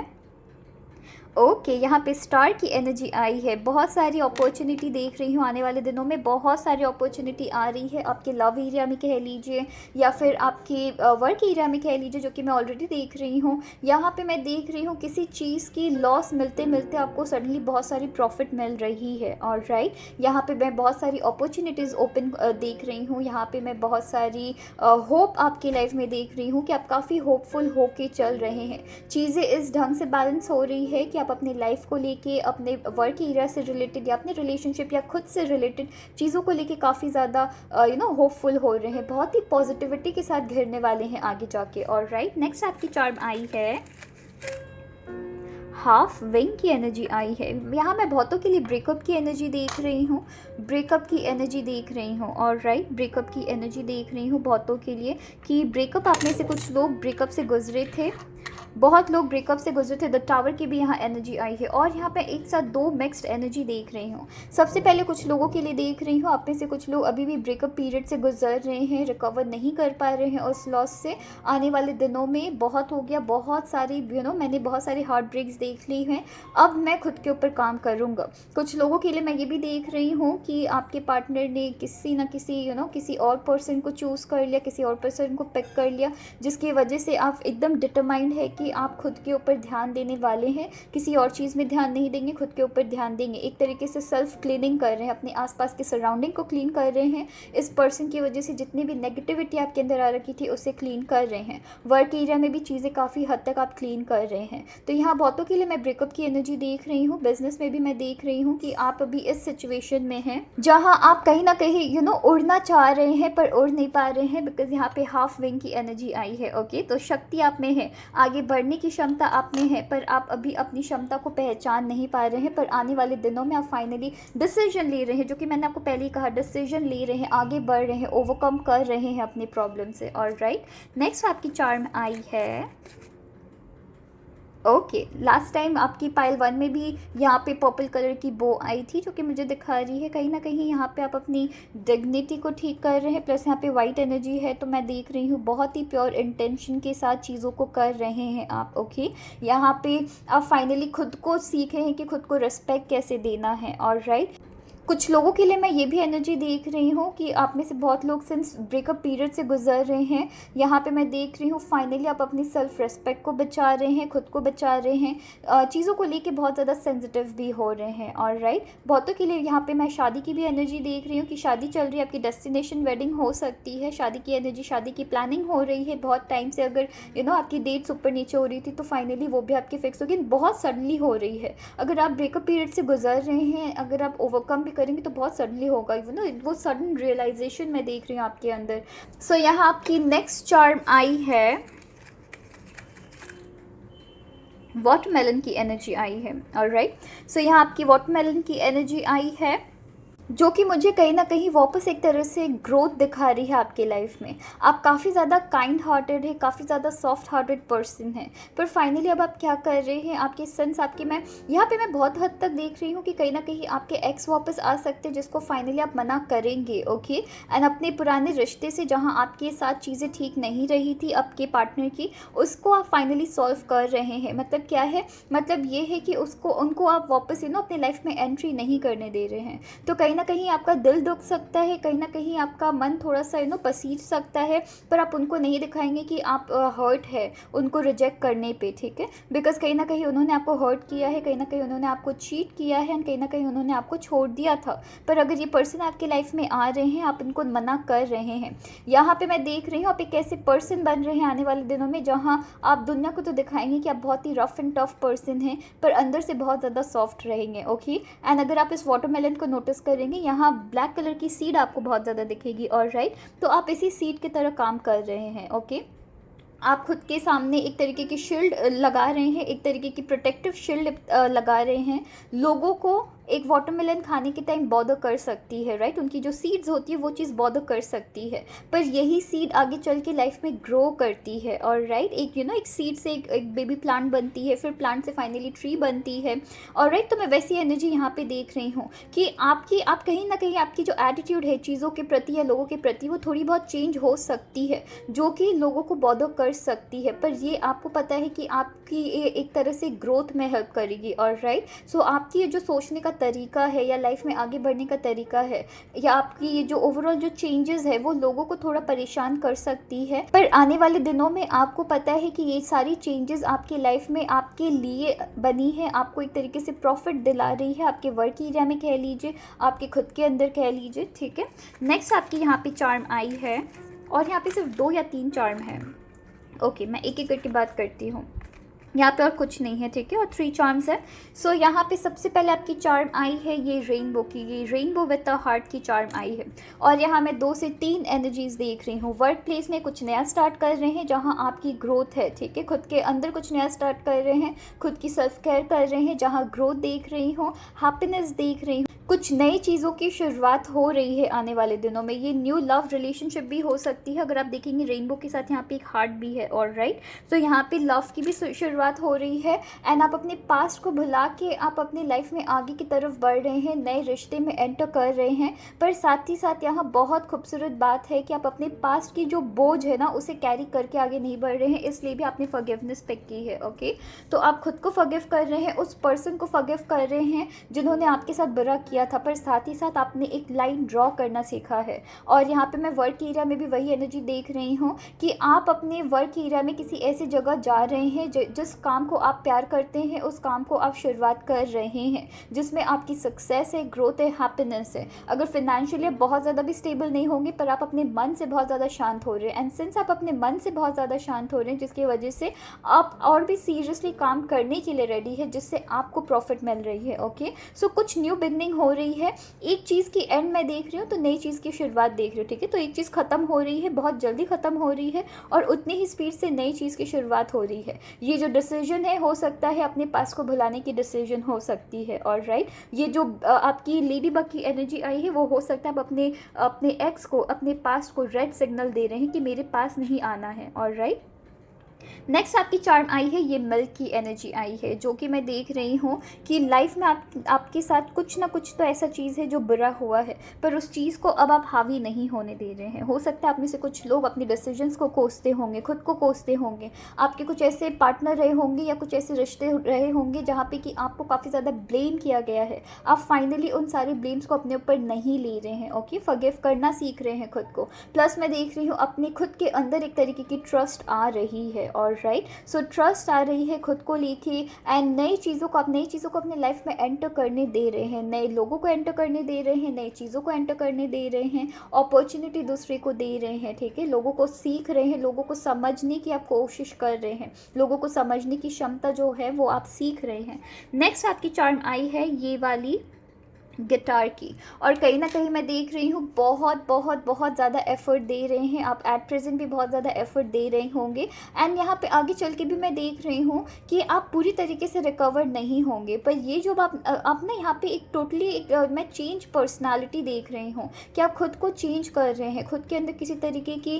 ओके यहाँ पे स्टार की एनर्जी आई है। बहुत सारी अपॉर्चुनिटी देख रही हूँ आने वाले दिनों में, बहुत सारी अपॉर्चुनिटी आ रही है आपके लव एरिया में कह लीजिए, या फिर आपके वर्क एरिया में कह लीजिए, जो कि मैं ऑलरेडी देख रही हूँ। यहाँ पे मैं देख रही हूँ किसी चीज़ की लॉस मिलते मिलते आपको सडनली बहुत सारी प्रॉफिट मिल रही है, और राइट। यहाँ पे मैं बहुत सारी अपॉर्चुनिटीज़ ओपन देख रही हूँ। यहाँ पे मैं बहुत सारी होप आपकी लाइफ में देख रही हूँ कि आप काफ़ी होपफुल होके चल रहे हैं। चीज़ें इस ढंग से बैलेंस हो रही है कि आप अपनी लाइफ को लेके, अपने वर्क एरिया से रिलेटेड या अपने रिलेशनशिप या खुद से रिलेटेड चीज़ों को लेके काफ़ी ज़्यादा होपफुल हो रहे हैं, बहुत ही पॉजिटिविटी के साथ घिरने वाले हैं आगे जाके, और राइट। नेक्स्ट आपकी चार्म आई है हाफ विंग की एनर्जी आई है। यहाँ मैं बहुतों के लिए ब्रेकअप की एनर्जी देख रही हूँ, ब्रेकअप की एनर्जी देख रही हूँ, और राइट ब्रेकअप की एनर्जी देख रही हूँ बहुतों के लिए कि ब्रेकअप, आप में से कुछ लोग ब्रेकअप से गुजरे थे, बहुत लोग ब्रेकअप से गुजरे थे। द टावर की भी यहाँ एनर्जी आई है, और यहाँ पे एक साथ दो मिक्स्ड एनर्जी देख रही हूँ। सबसे पहले कुछ लोगों के लिए देख रही हूँ, आप में से कुछ लोग अभी भी ब्रेकअप पीरियड से गुजर रहे हैं, रिकवर नहीं कर पा रहे हैं उस लॉस से। आने वाले दिनों में बहुत हो गया, बहुत सारी मैंने बहुत सारी हार्ट ब्रेक्स देख ली हैं, अब मैं खुद के ऊपर काम करूँगा। कुछ लोगों के लिए मैं ये भी देख रही हूँ कि आपके पार्टनर ने किसी न किसी किसी और पर्सन को चूज़ कर लिया, किसी और पर्सन को पिक कर लिया, जिसकी वजह से आप एकदम डिटरमाइंड है कि आप खुद के ऊपर ध्यान देने वाले हैं, किसी और चीज़ में ध्यान नहीं देंगे, खुद के ऊपर ध्यान देंगे। एक तरीके से सेल्फ क्लीनिंग कर रहे हैं, अपने आसपास के सराउंडिंग को क्लीन कर रहे हैं। इस पर्सन की वजह से जितनी भी नेगेटिविटी आपके अंदर आ रखी थी उसे क्लीन कर रहे हैं। वर्क एरिया में भी चीज़ें काफ़ी हद तक आप क्लीन कर रहे हैं। तो यहाँ बहुतों के लिए मैं ब्रेकअप की एनर्जी देख रही हूँ। बिजनेस में भी मैं देख रही हूँ कि आप अभी इस सिचुएशन में हैं जहाँ आप कहीं ना कहीं उड़ना चाह रहे हैं पर उड़ नहीं पा रहे हैं, बिकॉज यहाँ पे हाफ विंग की एनर्जी आई है। ओके, तो शक्ति आप में है, आगे बढ़ने की क्षमता आप में है, पर आप अभी अपनी क्षमता को पहचान नहीं पा रहे हैं। पर आने वाले दिनों में आप फाइनली डिसीजन ले रहे हैं, जो कि मैंने आपको पहले ही कहा, डिसीजन ले रहे हैं, आगे बढ़ रहे हैं, ओवरकम कर रहे हैं अपनी प्रॉब्लम से, और राइट। नेक्स्ट आपकी चार्म आई है ओके लास्ट टाइम आपकी पाइल 1 में भी यहाँ पे पर्पल कलर की बो आई थी, जो कि मुझे दिखा रही है कहीं ना कहीं यहाँ पे आप अपनी डिग्निटी को ठीक कर रहे हैं। प्लस यहाँ पे वाइट एनर्जी है, तो मैं देख रही हूँ बहुत ही प्योर इंटेंशन के साथ चीज़ों को कर रहे हैं आप। ओके, यहाँ पे आप फाइनली खुद को सीखे हैं कि खुद को रिस्पेक्ट कैसे देना है, और राइट। कुछ लोगों के लिए मैं ये भी एनर्जी देख रही हूँ कि आप में से बहुत लोग सिंस ब्रेकअप पीरियड से गुजर रहे हैं। यहाँ पे मैं देख रही हूँ फाइनली आप अपनी सेल्फ रिस्पेक्ट को बचा रहे हैं, खुद को बचा रहे हैं, चीज़ों को लेके बहुत ज़्यादा सेंसिटिव भी हो रहे हैं, और राइट। बहुतों के लिए यहाँ पे मैं शादी की भी एनर्जी देख रही हूँ कि शादी चल रही है, आपकी डेस्टिनेशन वेडिंग हो सकती है। शादी की एनर्जी, शादी की प्लानिंग हो रही है बहुत टाइम से। अगर आपकी डेट्स ऊपर नीचे हो रही थी तो फाइनली वो भी आपकी फिक्स होगी, बहुत सडनली हो रही है। अगर आप ब्रेकअप पीरियड से गुजर रहे हैं, अगर आप ओवरकम करेंगे तो बहुत सडनली होगा, वो सडन रियलाइजेशन मैं देख रही हूँ आपके अंदर। सो यहाँ आपकी नेक्स्ट चार्म आई है वाटरमेलन की एनर्जी आई है, ऑलराइट। सो यहाँ आपकी वाटरमेलन की एनर्जी आई है, जो कि मुझे कहीं ना कहीं वापस एक तरह से ग्रोथ दिखा रही है आपके लाइफ में। आप काफ़ी ज़्यादा काइंड हार्टेड है, काफ़ी ज़्यादा सॉफ्ट हार्टेड पर्सन है, पर फाइनली अब आप क्या कर रहे हैं, आपके सेंस आपकी, मैं यहाँ पे मैं बहुत हद तक देख रही हूँ कि कहीं ना कहीं आपके एक्स वापस आ सकते हैं, जिसको फाइनली आप मना करेंगे। ओके, एंड अपने पुराने रिश्ते से जहाँ आपके साथ चीज़ें ठीक नहीं रही थी आपके पार्टनर की, उसको आप फाइनली सॉल्व कर रहे हैं। मतलब क्या है, मतलब ये है कि उनको आप वापस अपने लाइफ में एंट्री नहीं करने दे रहे हैं। तो कहीं ना कहीं आपका दिल दुख सकता है, कहीं ना कहीं आपका मन थोड़ा सा पसीज सकता है, पर आप उनको नहीं दिखाएंगे कि आप हर्ट है उनको रिजेक्ट करने पे, ठीक है। बिकॉज कहीं ना कहीं उन्होंने आपको हर्ट किया है, कहीं ना कहीं उन्होंने आपको चीट किया है, एंड कहीं ना कहीं उन्होंने आपको छोड़ दिया था। पर अगर ये पर्सन आपकी लाइफ में आ रहे हैं, आप इनको मना कर रहे हैं। यहाँ पे मैं देख रही हूँ आप एक ऐसे पर्सन बन रहे हैं आने वाले दिनों में जहाँ आप दुनिया को तो दिखाएंगे कि आप बहुत ही रफ एंड टफ पर्सन हैं, पर अंदर से बहुत ज़्यादा सॉफ्ट रहेंगे, ओके। एंड अगर आप इस वाटरमेलन को नोटिस करेंगे, यहाँ ब्लैक कलर की सीड आपको बहुत ज़्यादा दिखेगी, और राइट, तो आप इसी सीड की तरह काम कर रहे हैं, ओके। आप खुद के सामने एक तरीके की शील्ड लगा रहे हैं, एक तरीके की प्रोटेक्टिव शील्ड लगा रहे हैं। लोगों को एक वाटरमेलन खाने के टाइम बॉदर कर सकती है, राइट, उनकी जो सीड्स होती है वो चीज़ बॉदर कर सकती है, पर यही सीड आगे चल के लाइफ में ग्रो करती है, और राइट, एक एक सीड से एक बेबी प्लांट बनती है, फिर प्लांट से फाइनली ट्री बनती है, और राइट। तो मैं वैसी एनर्जी यहाँ पे देख रही हूँ कि आप कहीं ना कहीं आपकी जो एटीट्यूड है चीज़ों के प्रति या लोगों के प्रति, वो थोड़ी बहुत चेंज हो सकती है, जो कि लोगों को बॉदर कर सकती है, पर ये आपको पता है कि आपकी एक तरह से ग्रोथ में हेल्प करेगी, और राइट। सो आपकी ये जो सोचने का तरीका है या लाइफ में आगे बढ़ने का तरीका है, या आपकी ये जो ओवरऑल जो चेंजेस है, वो लोगों को थोड़ा परेशान कर सकती है, पर आने वाले दिनों में आपको पता है कि ये सारी चेंजेस आपकी लाइफ में आपके लिए बनी है, आपको एक तरीके से प्रॉफिट दिला रही है, आपके वर्क एरिया में कह लीजिए, आपके खुद के अंदर कह लीजिए, ठीक है। नेक्स्ट आपकी यहाँ पे चार्म आई है, और यहाँ पे सिर्फ 2 या 3 चार्म है, ओके। मैं एक एक करके बात करती हूँ, यहाँ पे और कुछ नहीं है, ठीक है, और 3 चार्म्स है। सो यहाँ पे सबसे पहले आपकी चार्म आई है ये रेनबो की, ये रेनबो विद द हार्ट की चार्म आई है, और यहाँ मैं 2 से 3 एनर्जीज देख रही हूँ। वर्क प्लेस में कुछ नया स्टार्ट कर रहे हैं, जहाँ आपकी ग्रोथ है, ठीक है, खुद के अंदर कुछ नया स्टार्ट कर रहे हैं, खुद की सेल्फ केयर कर रहे हैं, जहाँ ग्रोथ देख रही हूँ, हैप्पीनेस देख रही हूँ, कुछ नई चीज़ों की शुरुआत हो रही है आने वाले दिनों में। ये न्यू लव रिलेशनशिप भी हो सकती है, अगर आप देखेंगे रेनबो के साथ यहाँ पे एक हार्ट भी है, और राइट। तो यहाँ पे लव की भी शुरुआत हो रही है, एंड आप अपने पास्ट को भुला के आप अपनी लाइफ में आगे की तरफ बढ़ रहे हैं, नए रिश्ते में एंटर कर रहे हैं। पर साथ ही साथ यहाँ बहुत खूबसूरत बात है कि आप अपने पास्ट की जो बोझ है ना, उसे कैरी करके आगे नहीं बढ़ रहे हैं, इसलिए भी आपने फॉरगिवनेस पिक की है, ओके। तो आप खुद को फॉरगिव कर रहे हैं, उस पर्सन को फॉरगिव कर रहे हैं जिन्होंने आपके साथ बुरा किया था, पर साथ ही साथ आपने एक लाइन ड्रॉ करना सीखा है। और यहाँ पे मैं वर्क एरिया में भी वही एनर्जी देख रही हूँ कि आप अपने वर्क एरिया में किसी ऐसी जगह जा रहे हैं जिस काम को आप प्यार करते हैं, उस काम को आप शुरुआत कर रहे हैं, जिसमें आपकी सक्सेस है, ग्रोथ है, हैप्पीनेस है। अगर फाइनेंशियली बहुत ज़्यादा भी स्टेबल नहीं होंगे, पर आप अपने मन से बहुत ज़्यादा शांत हो रहे हैं, एंड सिंस आप अपने मन से बहुत ज़्यादा शांत हो रहे हैं, जिसकी वजह से आप और भी सीरियसली काम करने के लिए रेडी है, जिससे आपको प्रॉफिट मिल रही है, ओके। सो कुछ न्यू बिगनिंग हो रही है, एक चीज़ की एंड मैं देख रही हूँ तो नई चीज़ की शुरुआत देख रही हूँ, ठीक है। तो एक चीज़ ख़त्म हो रही है, बहुत जल्दी ख़त्म हो रही है, और उतनी ही स्पीड से नई चीज़ की शुरुआत हो रही है। ये जो डिसीजन है, हो सकता है अपने पास को भुलाने की डिसीजन हो सकती है, और राइट, ये जो आपकी लेडी बग की एनर्जी आई है, वो हो सकता है आप अपने एक्स को, अपने पास्ट को रेड सिग्नल दे रहे हैं कि मेरे पास नहीं आना है, और राइट। नेक्स्ट आपकी चार्म आई है ये मिल्क की एनर्जी आई है, जो कि मैं देख रही हूँ कि लाइफ में आपके साथ कुछ ना कुछ तो ऐसा चीज़ है जो बुरा हुआ है, पर उस चीज़ को अब आप हावी नहीं होने दे रहे हैं। हो सकता है आप में से कुछ लोग अपने डिसीजंस को कोसते होंगे, खुद को कोसते होंगे, आपके कुछ ऐसे पार्टनर रहे होंगे या कुछ ऐसे रिश्ते रहे होंगे जहाँ पे कि आपको काफ़ी ज़्यादा ब्लेम किया गया है। आप फाइनली उन सारे ब्लेम्स को अपने ऊपर नहीं ले रहे हैं, ओके, फॉरगिव करना सीख रहे हैं खुद को। प्लस मैं देख रही हूँ अपने खुद के अंदर एक तरीके की ट्रस्ट आ रही है, और राइट, सो ट्रस्ट आ रही है खुद को लेके, एंड नई चीज़ों को अपने लाइफ में एंटर करने दे रहे हैं, नए लोगों को एंटर करने दे रहे हैं, नई चीज़ों को एंटर करने दे रहे हैं, अपॉर्चुनिटी दूसरे को दे रहे हैं, ठीक है। लोगों को सीख रहे हैं, लोगों को समझने की आप कोशिश कर रहे हैं, लोगों को समझने की क्षमता जो है वो आप सीख रहे हैं। नेक्स्ट आपकी चार्म आई है ये वाली गिटार की, और कहीं ना कहीं मैं देख रही हूँ बहुत बहुत बहुत ज़्यादा एफर्ट दे रहे हैं आप, एट प्रेजेंट भी बहुत ज़्यादा एफर्ट दे रहे होंगे, एंड यहाँ पे आगे चल के भी मैं देख रही हूँ कि आप पूरी तरीके से रिकवर नहीं होंगे। पर ये जो आप ना यहाँ पे एक टोटली मैं चेंज पर्सनालिटी देख रही हूँ कि आप खुद को चेंज कर रहे हैं, खुद के अंदर किसी तरीके की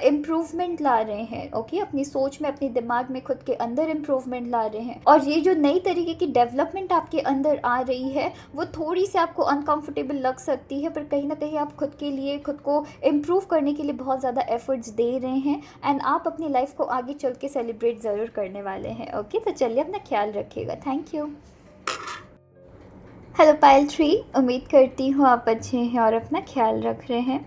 इम्प्रूवमेंट ला रहे हैं, ओके, अपनी सोच में, अपने दिमाग में खुद के अंदर इम्प्रूवमेंट ला रहे हैं। और ये जो नई तरीके की डेवलपमेंट आपके अंदर आ रही है, वो थोड़ी से आपको अनकंफर्टेबल लग सकती है, पर कहीं ना कहीं आप खुद के लिए, खुद को इम्प्रूव करने के लिए बहुत ज़्यादा एफर्ट्स दे रहे हैं, एंड आप अपनी लाइफ को आगे चल के सेलिब्रेट ज़रूर करने वाले हैं, ओके। तो चलिए अपना ख्याल रखिएगा, थैंक यू। हेलो पायल 3, उम्मीद करती हूँ आप अच्छे हैं और अपना ख्याल रख रहे हैं।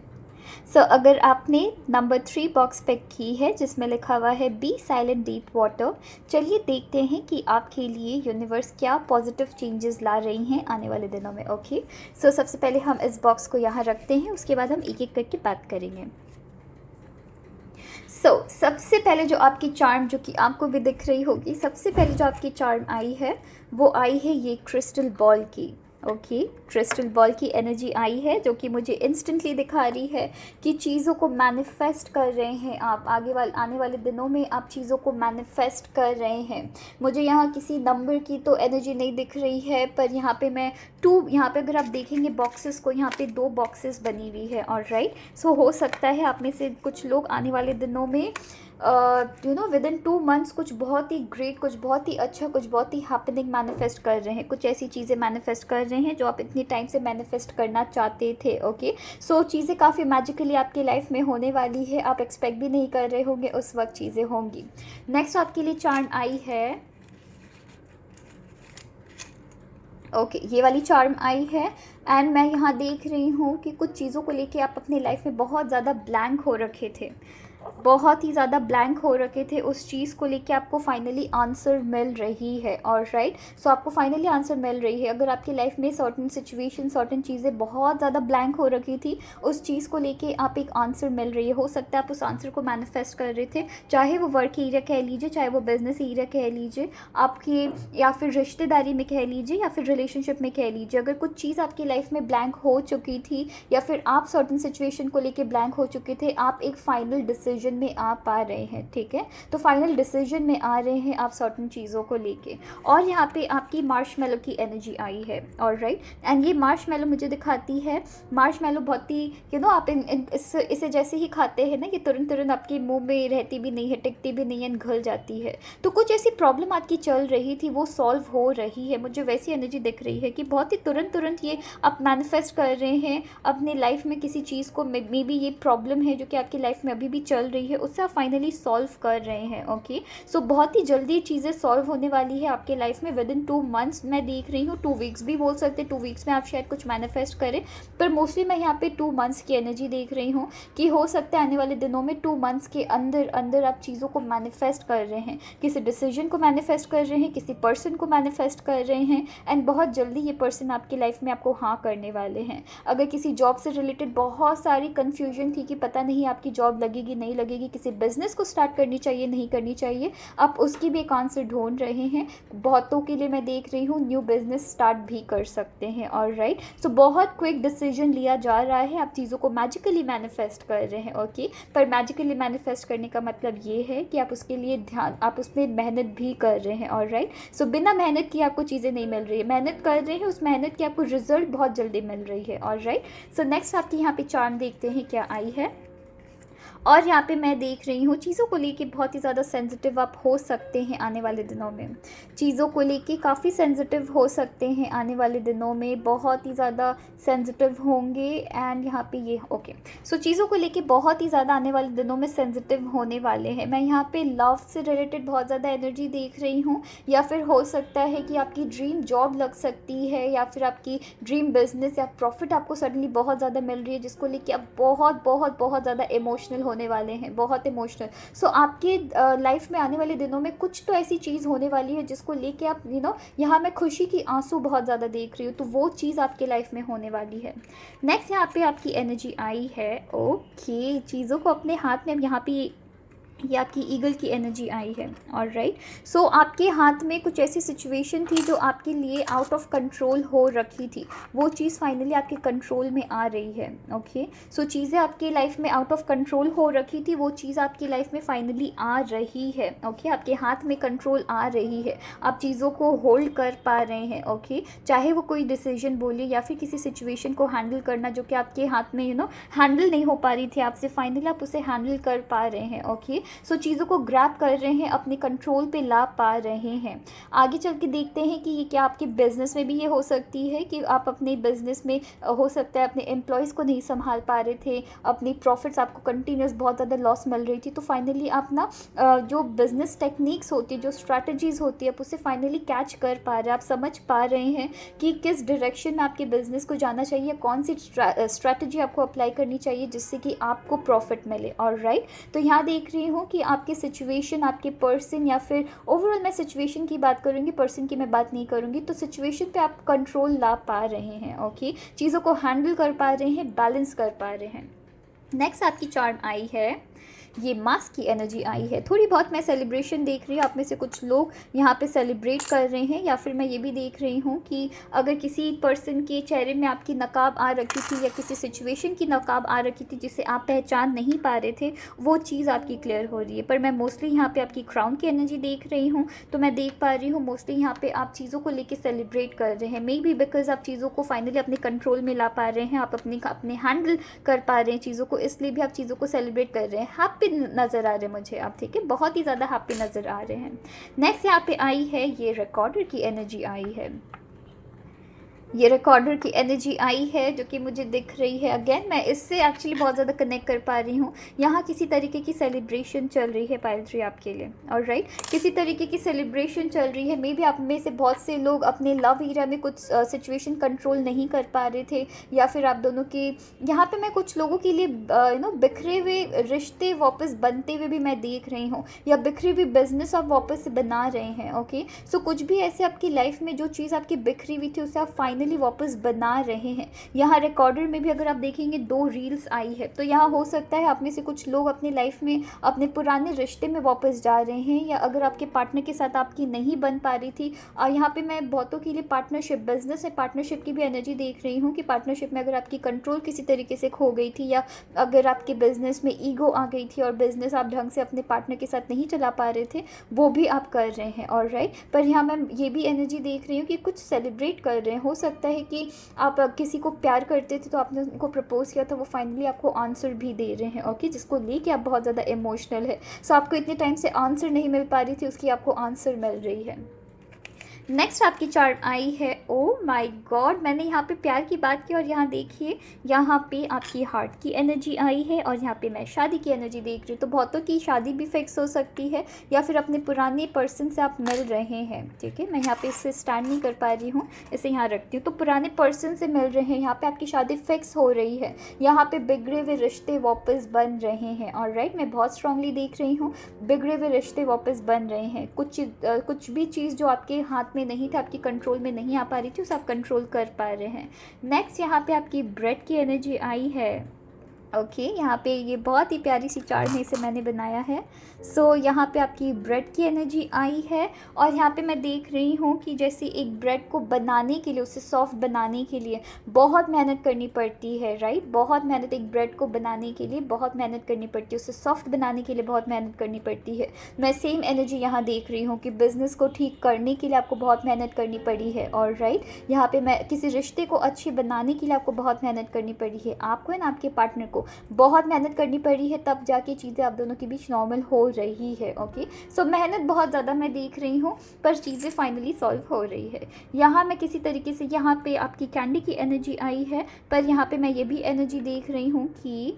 अगर आपने नंबर 3 बॉक्स पिक की है जिसमें लिखा हुआ है बी साइलेंट डीप वाटर, चलिए देखते हैं कि आपके लिए यूनिवर्स क्या पॉजिटिव चेंजेस ला रही हैं आने वाले दिनों में। ओके, सबसे पहले हम इस बॉक्स को यहाँ रखते हैं, उसके बाद हम एक एक करके बात करेंगे। सबसे पहले जो आपकी चार्म, जो कि आपको भी दिख रही होगी, सबसे पहले जो आपकी चार्म आई है वो आई है ये क्रिस्टल बॉल की। ओके, क्रिस्टल बॉल की एनर्जी आई है जो कि मुझे इंस्टेंटली दिखा रही है कि चीज़ों को मैनिफेस्ट कर रहे हैं आप। आने वाले दिनों में आप चीज़ों को मैनिफेस्ट कर रहे हैं। मुझे यहाँ किसी नंबर की तो एनर्जी नहीं दिख रही है, पर यहाँ पे मैं यहाँ पे अगर आप देखेंगे बॉक्सेस को, यहाँ पे 2 बॉक्सेस बनी हुई है। और राइट, हो सकता है आप में से कुछ लोग आने वाले दिनों में विद इन 2 मंथ्स कुछ बहुत ही ग्रेट, कुछ बहुत ही अच्छा, कुछ बहुत ही हैपनिंग मैनिफेस्ट कर रहे हैं। कुछ ऐसी चीज़ें मैनिफेस्ट कर रहे हैं जो आप इतनी टाइम से मैनिफेस्ट करना चाहते थे। ओके, चीज़ें काफ़ी मैजिकली आपकी लाइफ में होने वाली है। आप एक्सपेक्ट भी नहीं कर रहे होंगे उस वक्त चीज़ें होंगी। नेक्स्ट आपके लिए चार्म आई है, ओके, ये वाली चार्म आई है। एंड मैं यहाँ देख रही हूँ कि कुछ चीज़ों को लेके आप अपनी लाइफ में बहुत ज़्यादा ब्लैंक हो रखे थे, बहुत ही ज़्यादा ब्लैंक हो रखे थे। उस चीज़ को लेके आपको फाइनली आंसर मिल रही है। और राइट, आपको फाइनली आंसर मिल रही है। अगर आपकी लाइफ में सर्टेन सिचुएशन, सर्टेन चीज़ें बहुत ज़्यादा ब्लैंक हो रखी थी, उस चीज़ को लेके आप एक आंसर मिल रही है। हो सकता है आप उस आंसर को मैनिफेस्ट कर रहे थे, चाहे वो वर्क एरिया कह लीजिए, चाहे वो बिजनेस एरिया कह लीजिए आपकी, या फिर रिश्तेदारी में कह लीजिए, या फिर रिलेशनशिप में कह लीजिए। अगर कुछ चीज़ आपकी लाइफ में ब्लैंक हो चुकी थी, या फिर आप सर्टेन सिचुएशन को लेके ब्लैंक हो चुके थे, आप एक फाइनल डिसीजन में आ पा रहे हैं। ठीक है, तो फाइनल डिसीजन में आ रहे हैं आप सर्टेन चीज़ों को लेके। और यहाँ पे आपकी मार्शमेलो की एनर्जी आई है। और राइट, एंड ये मार्शमेलो मुझे दिखाती है, मार्शमेलो बहुत ही आप इसे जैसे ही खाते हैं ना, ये तुरंत तुरंत आपके मुंह में रहती भी नहीं है, टिकती भी नहीं है, घुल जाती है। तो कुछ ऐसी प्रॉब्लम आपकी चल रही थी, वो सॉल्व हो रही है। मुझे वैसी एनर्जी दिख रही है कि बहुत ही तुरंत तुरंत ये आप मैनिफेस्ट कर रहे हैं अपनी लाइफ में किसी चीज़ को। मे बी ये प्रॉब्लम है जो कि आपकी लाइफ में अभी भी चल रही है, उससे आप फाइनली सॉल्व कर रहे हैं। ओके, बहुत ही जल्दी चीज़ें सॉल्व होने वाली है आपके लाइफ में विद इन 2 मंथ्स। मैं देख रही हूँ 2 वीक्स भी बोल सकते, 2 वीक्स में आप शायद कुछ मैनिफेस्ट करें, पर मोस्टली मैं यहाँ पे 2 मंथ्स की एनर्जी देख रही हूँ कि हो सकता है आने वाले दिनों में 2 मंथ्स के अंदर अंदर आप चीज़ों को मैनिफेस्ट कर रहे हैं, किसी डिसीजन को मैनिफेस्ट कर रहे हैं, किसी पर्सन को मैनिफेस्ट कर रहे हैं। एंड बहुत जल्दी ये पर्सन आपकी लाइफ में आपको हाँ करने वाले हैं। अगर किसी जॉब से रिलेटेड बहुत सारी कन्फ्यूजन थी कि पता नहीं आपकी जॉब लगेगी नहीं लगेगी, किसी बिजनेस को स्टार्ट करनी चाहिए नहीं करनी चाहिए, आप उसकी भी एक आंसर ढूंढ रहे हैं। बहुतों के लिए मैं देख रही हूँ न्यू बिजनेस स्टार्ट भी कर सकते हैं। और राइट, बहुत क्विक डिसीजन लिया जा रहा है, आप चीज़ों को मैजिकली मैनिफेस्ट कर रहे हैं। ओके, पर मैजिकली मैनिफेस्ट करने का मतलब ये है कि आप उसके लिए आप उसमें मेहनत भी कर रहे हैं। और राइट, बिना मेहनत किए आपको चीज़ें नहीं मिल रही है, मेहनत कर रहे हैं, उस मेहनत की आपको रिजल्ट बहुत जल्दी मिल रही है। और राइट, नेक्स्ट आपकी यहाँ पे चार्म देखते हैं क्या आई है। और यहाँ पे मैं देख रही हूँ चीज़ों को लेके बहुत ही ज़्यादा सेंसिटिव आप हो सकते हैं आने वाले दिनों में, चीज़ों को लेके काफ़ी सेंसिटिव हो सकते हैं आने वाले दिनों में, बहुत ही ज़्यादा सेंसिटिव होंगे। एंड यहाँ पे ये ओके, चीज़ों को लेके बहुत ही ज़्यादा आने वाले दिनों में सेंसिटिव होने वाले हैं। मैं यहाँ पे लव से रिलेटेड बहुत ज़्यादा एनर्जी देख रही हूँ, या फिर हो सकता है कि आपकी ड्रीम जॉब लग सकती है, या फिर आपकी ड्रीम बिजनेस या प्रॉफिट आपको सडनली बहुत ज़्यादा मिल रही है, जिसको लेके आप बहुत बहुत बहुत ज़्यादा इमोशनल होने वाले हैं, बहुत इमोशनल। आपके लाइफ में आने वाले दिनों में कुछ तो ऐसी चीज़ होने वाली है जिसको लेके आप यहाँ मैं खुशी की आंसू बहुत ज़्यादा देख रही हूँ, तो वो चीज़ आपके लाइफ में होने वाली है। नेक्स्ट यहाँ पे आपकी एनर्जी आई है, ओके, चीज़ों को अपने हाथ में, यहाँ पे ये आपकी ईगल की एनर्जी आई है। और राइट, आपके हाथ में कुछ ऐसी सिचुएशन थी जो आपके लिए आउट ऑफ कंट्रोल हो रखी थी, वो चीज़ फाइनली आपके कंट्रोल में आ रही है। ओके, चीज़ें आपकी लाइफ में आउट ऑफ कंट्रोल हो रखी थी, वो चीज़ आपकी लाइफ में फाइनली आ रही है। ओके, आपके हाथ में कंट्रोल आ रही है, आप चीज़ों को होल्ड कर पा रहे हैं। ओके, चाहे वो कोई डिसीजन बोलिए या फिर किसी सिचुएशन को हैंडल करना जो कि आपके हाथ में हैंडल नहीं हो पा रही थी आपसे, फाइनली आप उसे हैंडल कर पा रहे हैं। ओके, सो चीज़ों को ग्रैब कर रहे हैं, अपने कंट्रोल पे ला पा रहे हैं। आगे चल के देखते हैं कि ये क्या आपके बिज़नेस में भी ये हो सकती है कि आप अपने बिज़नेस में हो सकता है अपने एम्प्लॉयज़ को नहीं संभाल पा रहे थे, अपनी प्रॉफिट्स आपको कंटिन्यूस बहुत ज़्यादा लॉस मिल रही थी, तो फाइनली आप ना जो बिज़नेस टेक्निक्स होती है, जो स्ट्रैटेजीज़ होती है, आप उसे फाइनली कैच कर पा रहे हैं, आप समझ पा रहे हैं कि किस डायरेक्शन में आपके बिज़नेस को जाना चाहिए, कौन सी स्ट्रैटेजी आपको अप्लाई करनी चाहिए जिससे कि आपको प्रॉफिट मिले। ऑलराइट, तो यहाँ देख रही हूँ कि आपकी सिचुएशन, आपके पर्सन, या फिर ओवरऑल मैं सिचुएशन की बात करूँगी, पर्सन की मैं बात नहीं करूँगी, तो सिचुएशन पे आप कंट्रोल ला पा रहे हैं। ओके, चीज़ों को हैंडल कर पा रहे हैं, बैलेंस कर पा रहे हैं। नेक्स्ट आपकी चार्म आई है, ये मास्क की एनर्जी आई है। थोड़ी बहुत मैं सेलिब्रेशन देख रही हूँ, आप में से कुछ लोग यहाँ पे सेलिब्रेट कर रहे हैं, या फिर मैं ये भी देख रही हूँ कि अगर किसी पर्सन के चेहरे में आपकी नकाब आ रखी थी या किसी सिचुएशन की नकाब आ रखी थी जिसे आप पहचान नहीं पा रहे थे, वो चीज़ आपकी क्लियर हो रही है। पर मैं मोस्टली यहाँ पे आपकी क्राउन की एनर्जी देख रही हूँ, तो मैं देख पा रही हूँ मोस्टली यहाँ पे आप चीज़ों को लेके सेलिब्रेट कर रहे हैं। मे बी बिकॉज आप चीज़ों को फाइनली अपने कंट्रोल में ला पा रहे हैं, आप अपने हैंडल कर पा रहे हैं चीज़ों को, इसलिए भी आप चीज़ों को सेलिब्रेट कर रहे हैं। हैप्पी नज़र आ रहे हैं मुझे आप, ठीक है, बहुत ही ज़्यादा हैप्पी नज़र आ रहे हैं। नेक्स्ट यहाँ पे आई है, ये रिकॉर्डर की एनर्जी आई है। ये रिकॉर्डर की एनर्जी आई है जो कि मुझे दिख रही है। अगेन मैं इससे एक्चुअली बहुत ज़्यादा कनेक्ट कर पा रही हूँ। यहाँ किसी तरीके की सेलिब्रेशन चल रही है पायल ट्री आपके लिए। ऑलराइट, किसी तरीके की सेलिब्रेशन चल रही है। मे बी आप में से बहुत से लोग अपने लव एरिया में कुछ सिचुएशन कंट्रोल नहीं कर पा रहे थे, या फिर आप दोनों के यहाँ पे मैं कुछ लोगों के लिए बिखरे हुए रिश्ते वापस बनते हुए भी मैं देख रही हूँ, या बिखरे हुए बिजनेस आप वापस से बना रहे हैं। ओके, सो कुछ भी ऐसे आपकी लाइफ में जो चीज़ आपकी बिखरी हुई थी उसे आप फाइनली वापस बना रहे हैं। यहाँ रिकॉर्डर में भी अगर आप देखेंगे 2 रील्स आई है, तो यहाँ हो सकता है आप में से कुछ लोग अपनी लाइफ में अपने पुराने रिश्ते में वापस जा रहे हैं, या अगर आपके पार्टनर के साथ आपकी नहीं बन पा रही थी। यहाँ पे मैं बहुतों के लिए पार्टनरशिप, बिजनेस है, पार्टनरशिप की भी एनर्जी देख रही हूँ कि पार्टनरशिप में अगर आपकी कंट्रोल किसी तरीके से खो गई थी, या अगर आपके बिजनेस में ईगो आ गई थी और बिजनेस आप ढंग से अपने पार्टनर के साथ नहीं चला पा रहे थे, वो भी आप कर रहे हैं। ऑलराइट, पर यहाँ मैं ये भी एनर्जी देख रही हूँ कि कुछ सेलिब्रेट कर रहे हैं। हो सकता है कि आप किसी को प्यार करते थे तो आपने उनको प्रपोज किया था, वो फाइनली आपको आंसर भी दे रहे हैं। ओके, जिसको लेके आप बहुत ज़्यादा इमोशनल है, सो आपको इतने टाइम से आंसर नहीं मिल पा रही थी, उसकी आपको आंसर मिल रही है। नेक्स्ट आपकी चार्ट आई है, ओ माय गॉड, मैंने यहाँ पे प्यार की बात की और यहाँ देखिए यहाँ पे आपकी हार्ट की एनर्जी आई है, और यहाँ पे मैं शादी की एनर्जी देख रही हूँ। तो बहुतों की शादी भी फिक्स हो सकती है, या फिर अपने पुराने पर्सन से आप मिल रहे हैं। ठीक है, मैं यहाँ पे इससे स्टैंड नहीं कर पा रही हूँ, इसे यहाँ रखती हूँ। तो पुराने पर्सन से मिल रहे हैं, यहाँ पे आपकी शादी फिक्स हो रही है, यहाँ पे बिगड़े हुए रिश्ते वापस बन रहे हैं। ऑलराइट, मैं बहुत स्ट्रांगली देख रही हूँ बिगड़े हुए रिश्ते वापस बन रहे हैं। कुछ भी चीज़ जो आपके हाथ में नहीं था, आपकी कंट्रोल में नहीं आ पा रही थी, उसे आप कंट्रोल कर पा रहे हैं। नेक्स्ट यहाँ पे आपकी ब्रेड की एनर्जी आई है। ओके, यहाँ पे ये बहुत ही प्यारी सी चार्ट है, इसे मैंने बनाया है। सो यहाँ पे आपकी ब्रेड की एनर्जी आई है, और यहाँ पे मैं देख रही हूँ कि जैसे एक ब्रेड को बनाने के लिए, उसे सॉफ्ट बनाने के लिए बहुत मेहनत करनी पड़ती है। राइट, बहुत मेहनत, एक ब्रेड को बनाने के लिए बहुत मेहनत करनी पड़ती है, उसे सॉफ्ट बनाने के लिए बहुत मेहनत करनी पड़ती है। मैं सेम एनर्जी यहाँ देख रही हूँ कि बिज़नेस को ठीक करने के लिए आपको बहुत मेहनत करनी पड़ी है। और राइट, यहाँ पे मैं किसी रिश्ते को अच्छी बनाने के लिए आपको बहुत मेहनत करनी पड़ी है। आपको एंड आपके पार्टनर को बहुत मेहनत करनी पड़ी है, तब जाके चीज़ें आप दोनों के बीच नॉर्मल हो रही है। ओके, सो मेहनत बहुत ज़्यादा मैं देख रही हूँ, पर चीज़ें फाइनली सॉल्व हो रही है। यहाँ मैं किसी तरीके से, यहाँ पे आपकी कैंडी की एनर्जी आई है, पर यहाँ पे मैं ये भी एनर्जी देख रही हूँ कि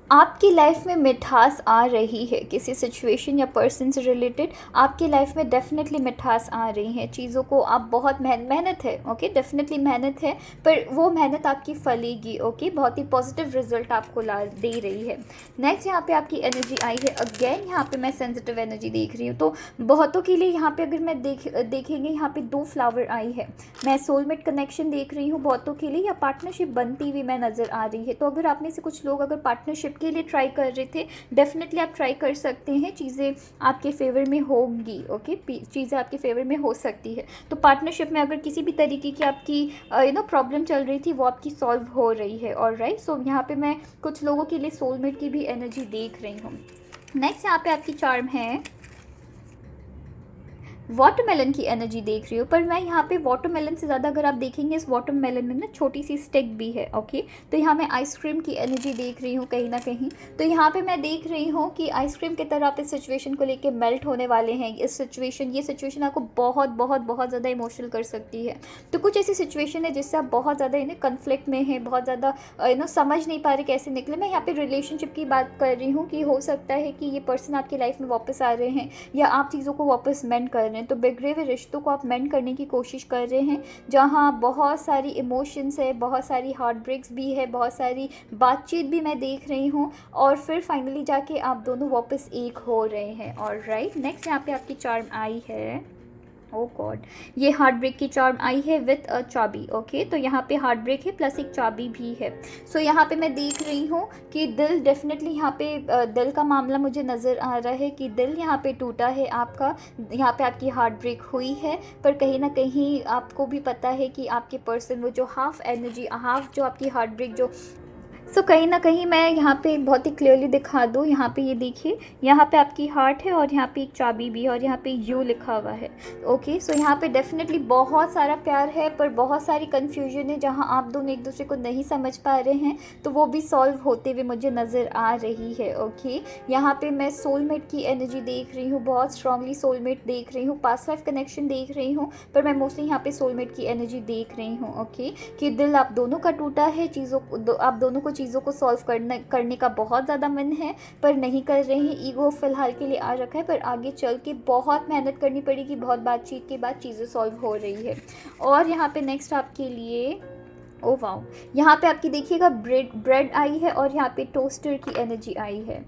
आपकी लाइफ में मिठास आ रही है। किसी सिचुएशन या पर्सन से रिलेटेड आपकी लाइफ में डेफिनेटली मिठास आ रही है। चीज़ों को आप बहुत मेहनत है, ओके, डेफिनेटली मेहनत है, पर वो मेहनत आपकी फलेगी। ओके, बहुत ही पॉजिटिव रिजल्ट आपको ला दे रही है। नेक्स्ट यहाँ पे आपकी एनर्जी आई है। अगेन यहाँ पे मैं सेंसिटिव एनर्जी देख रही हूँ, तो बहुतों के लिए यहाँ पे अगर मैं देखेंगे यहाँ पे 2 फ्लावर आई है। मैं सोलमेट कनेक्शन देख रही हूँ बहुतों के लिए, या पार्टनरशिप बनती हुई मैं नज़र आ रही है। तो अगर आप में से कुछ लोग अगर पार्टनरशिप के लिए ट्राई कर रहे थे, डेफिनेटली आप ट्राई कर सकते हैं, चीज़ें आपके फेवर में होंगी। ओके, चीज़ें आपके फेवर में हो सकती है। तो पार्टनरशिप में अगर किसी भी तरीके की आपकी प्रॉब्लम चल रही थी, वो आपकी सॉल्व हो रही है। ऑलराइट, सो यहाँ पे मैं कुछ लोगों के लिए सोलमेट की भी एनर्जी देख रही हूँ। नेक्स्ट यहाँ पे आपकी चार्म है, वाटरमेलन की एनर्जी देख रही हूँ, पर मैं यहाँ पे वाटरमेलन से ज़्यादा अगर आप देखेंगे इस वाटरमेलन में ना छोटी सी स्टिक भी है। ओके, तो यहाँ मैं आइसक्रीम की एनर्जी देख रही हूँ कहीं ना कहीं। तो यहाँ पे मैं देख रही हूँ कि आइसक्रीम की तरह आप इस सिचुएशन को लेके मेल्ट होने वाले हैं। ये सिचुएशन आपको बहुत बहुत बहुत ज़्यादा इमोशनल कर सकती है। तो कुछ ऐसी सिचुएशन है जिससे आप बहुत ज़्यादा कन्फ्लिक्ट में हैं, बहुत ज़्यादा समझ नहीं पा रहे कैसे निकले। मैं यहाँ पे रिलेशनशिप की बात कर रही हूँ कि हो सकता है कि ये पर्सन आपकी लाइफ में वापस आ रहे हैं या आप चीज़ों को वापस मेंड कर रहे हैं। तो बिगड़े हुए रिश्तों को आप मेंड करने की कोशिश कर रहे हैं, जहाँ बहुत सारी इमोशंस है, बहुत सारी हार्ट ब्रेक्स भी है, बहुत सारी बातचीत भी मैं देख रही हूँ, और फिर फाइनली जाके आप दोनों वापस एक हो रहे हैं। और राइट, नेक्स्ट यहाँ पे आपकी चार्म आई है, ओ गॉड, ये हार्ट ब्रेक की चार्म आई है विथ अ चाबी। ओके, तो यहाँ पे हार्ट ब्रेक है प्लस एक चाबी भी है। सो यहाँ पे मैं देख रही हूँ कि दिल डेफिनेटली यहाँ पे दिल का मामला मुझे नज़र आ रहा है कि दिल यहाँ पे टूटा है आपका, यहाँ पे आपकी हार्ट ब्रेक हुई है। पर कहीं ना कहीं आपको भी पता है कि आपके पर्सन वो जो हाफ एनर्जी, हाफ जो आपकी हार्ट ब्रेक जो कहीं ना कहीं मैं यहाँ पे बहुत ही क्लियरली दिखा दूँ। यहाँ पे ये देखिए, यहाँ पे आपकी हार्ट है और यहाँ पे एक चाबी भी है और यहाँ पे यू लिखा हुआ है। ओके, सो यहाँ पे डेफिनेटली बहुत सारा प्यार है, पर बहुत सारी कन्फ्यूजन है जहाँ आप दोनों एक दूसरे को नहीं समझ पा रहे हैं, तो वो भी सॉल्व होते हुए मुझे नज़र आ रही है। ओके, यहाँ पे मैं सोलमेट की एनर्जी देख रही हूँ, बहुत स्ट्रांगली सोलमेट देख रही हूँ, पास्ट लाइफ कनेक्शन देख रही हूँ, पर मैं मोस्टली यहाँ पे सोलमेट की एनर्जी देख रही हूँ। ओके, कि दिल आप दोनों का टूटा है, आप दोनों को चीज़ों को सॉल्व करने का बहुत ज़्यादा मन है, पर नहीं कर रहे हैं। ईगो फिलहाल के लिए आ रखा है, पर आगे चल के बहुत मेहनत करनी पड़ेगी, बहुत बातचीत के बाद चीज़ें सॉल्व हो रही है। और यहाँ पे नेक्स्ट आपके लिए, ओ वाओ, यहाँ पे आपकी देखिएगा ब्रेड आई है और यहाँ पे टोस्टर की एनर्जी आई है।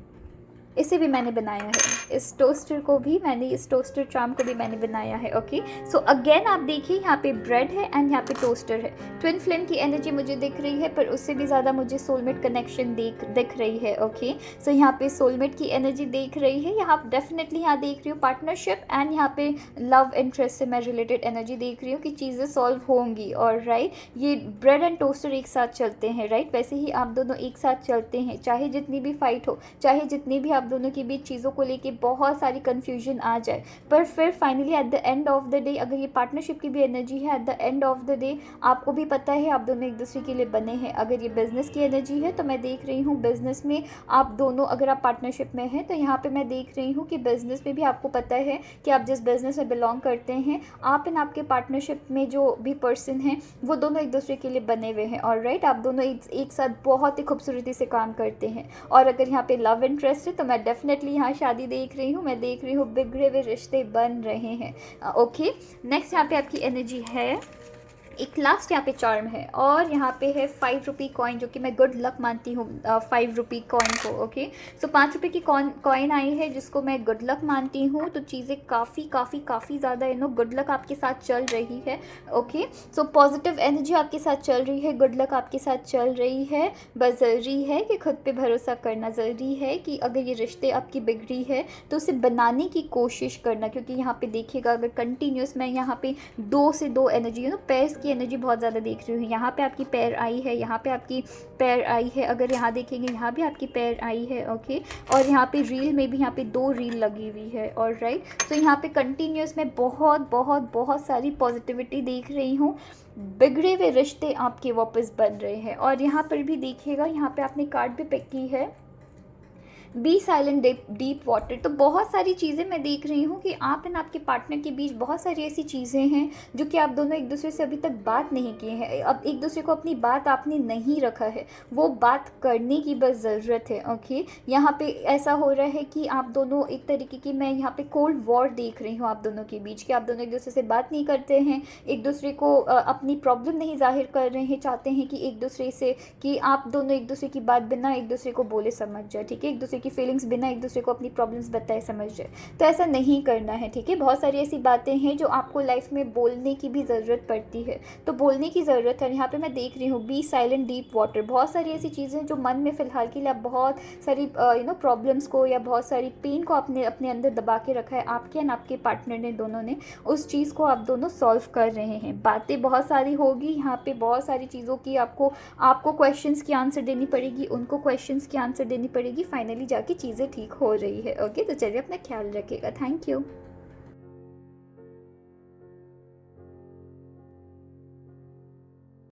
इसे भी मैंने बनाया है, इस टोस्टर चार्म को भी मैंने बनाया है। ओके, सो अगेन आप देखिए यहाँ पे ब्रेड है एंड यहाँ पे टोस्टर है। ट्विन फ्लेम की एनर्जी मुझे दिख रही है, पर उससे भी ज़्यादा मुझे सोलमेट कनेक्शन दिख रही है। ओके, सो यहाँ पे सोलमेट की एनर्जी देख रही है, यहाँ डेफिनेटली यहाँ देख रही हूँ पार्टनरशिप, एंड यहाँ पे लव इंटरेस्ट से मैं रिलेटेड एनर्जी देख रही हूँ कि चीज़ें सॉल्व होंगी। और राइट, ये ब्रेड एंड टोस्टर एक साथ चलते हैं। राइट, वैसे ही आप दोनों एक साथ चलते हैं, चाहे जितनी भी फाइट हो, चाहे जितनी भी आप दोनों के बीच चीज़ों को लेके बहुत सारी कन्फ्यूजन आ जाए, पर फिर finally at the end of the day, अगर ये पार्टनरशिप की भी एनर्जी है, at the end of the day आपको भी पता है आप दोनों एक दूसरे के लिए बने हैं। अगर ये बिजनेस की एनर्जी है तो मैं देख रही हूँ बिजनेस में आप दोनों, अगर आप पार्टनरशिप में हैं तो यहाँ पे मैं देख रही हूँ कि बिजनेस में भी आपको पता है कि आप जिस बिजनेस में बिलोंग करते हैं, आप एंड आपके पार्टनरशिप में जो भी पर्सन है वो दोनों एक दूसरे के लिए बने हुए हैं। और राइट, आप दोनों एक साथ बहुत ही खूबसूरती से काम करते हैं। और अगर यहाँ पे लव इंटरेस्ट है तो मैं डेफिनेटली यहाँ शादी देख रही हूँ, मैं देख रही हूँ बिगड़े हुए रिश्ते बन रहे हैं। ओके, नेक्स्ट यहाँ पे आपकी एनर्जी है, एक लास्ट यहाँ पे चार्म है, और यहाँ पे है 5 रुपी कॉइन, जो कि मैं गुड लक मानती हूँ 5 रुपी कॉइन को। ओके, सो 5 रुपये की कॉइन आई है जिसको मैं गुड लक मानती हूँ। तो चीज़ें काफ़ी ज़्यादा गुड लक आपके साथ चल रही है। ओके, सो पॉजिटिव एनर्जी आपके साथ चल रही है, गुड लक आपके साथ चल रही है। बस ज़रूरी है कि खुद पे भरोसा करना, ज़रूरी है कि अगर ये रिश्ते आपकी बिगड़ी है तो उसे बनाने की कोशिश करना, क्योंकि यहाँ पे देखिएगा अगर कंटिन्यूस मैं यहाँ पे 2 से 2 एनर्जी पैर्स एनर्जी बहुत ज़्यादा देख रही हूँ। यहाँ पे आपकी पैर आई है, यहाँ पे आपकी पैर आई है, अगर यहाँ देखेंगे यहाँ भी आपकी पैर आई है। ओके, और यहाँ पे रील में भी यहाँ पे 2 रील लगी हुई है। और राइट, तो यहाँ पे कंटिन्यूस में बहुत सारी पॉजिटिविटी देख रही हूँ, बिगड़े हुए रिश्ते आपके वापस बन रहे हैं। और यहाँ पर भी देखिएगा, यहाँ पे आपने कार्ड भी पिक की है, बी साइलेंट डीप वाटर। तो बहुत सारी चीज़ें मैं देख रही हूँ कि आप एंड आपके पार्टनर के बीच बहुत सारी ऐसी चीज़ें हैं जो कि आप दोनों एक दूसरे से अभी तक बात नहीं किए हैं। अब एक दूसरे को अपनी बात आपने नहीं रखा है, वो बात करने की बस ज़रूरत है। ओके, यहाँ पे ऐसा हो रहा है कि आप दोनों एक तरीके की, मैं यहाँ पे कोल्ड वॉर देख रही हूँ आप दोनों के बीच, कि आप दोनों एक दूसरे से बात नहीं करते हैं, एक दूसरे को अपनी प्रॉब्लम नहीं जाहिर कर रहे हैं, चाहते हैं कि एक दूसरे से, कि आप दोनों एक दूसरे की बात बिना एक दूसरे को बोले समझ जाए। ठीक है, एक दूसरे की फीलिंग्स बिना एक दूसरे को अपनी प्रॉब्लम्स बताए समझ जाए, तो ऐसा नहीं करना है। ठीक है, बहुत सारी ऐसी बातें हैं जो आपको लाइफ में बोलने की भी ज़रूरत पड़ती है, तो बोलने की ज़रूरत है। यहाँ पे मैं देख रही हूँ बी साइलेंट डीप वाटर, बहुत सारी ऐसी चीज़ें जो मन में फ़िलहाल के लिए आप बहुत सारी प्रॉब्लम्स को या बहुत सारी पेन को आपने अपने अंदर दबा के रखा है, आपके एंड आपके पार्टनर ने, दोनों ने, उस चीज़ को आप दोनों सॉल्व कर रहे हैं। बातें बहुत सारी होगी यहाँ पे, बहुत सारी चीज़ों की आपको क्वेश्चंस की आंसर देनी पड़ेगी, उनको क्वेश्चंस की आंसर देनी पड़ेगी, फाइनली जाके चीज़ें ठीक हो रही है। ओके, तो चलिए अपना ख्याल रखिएगा। Thank you.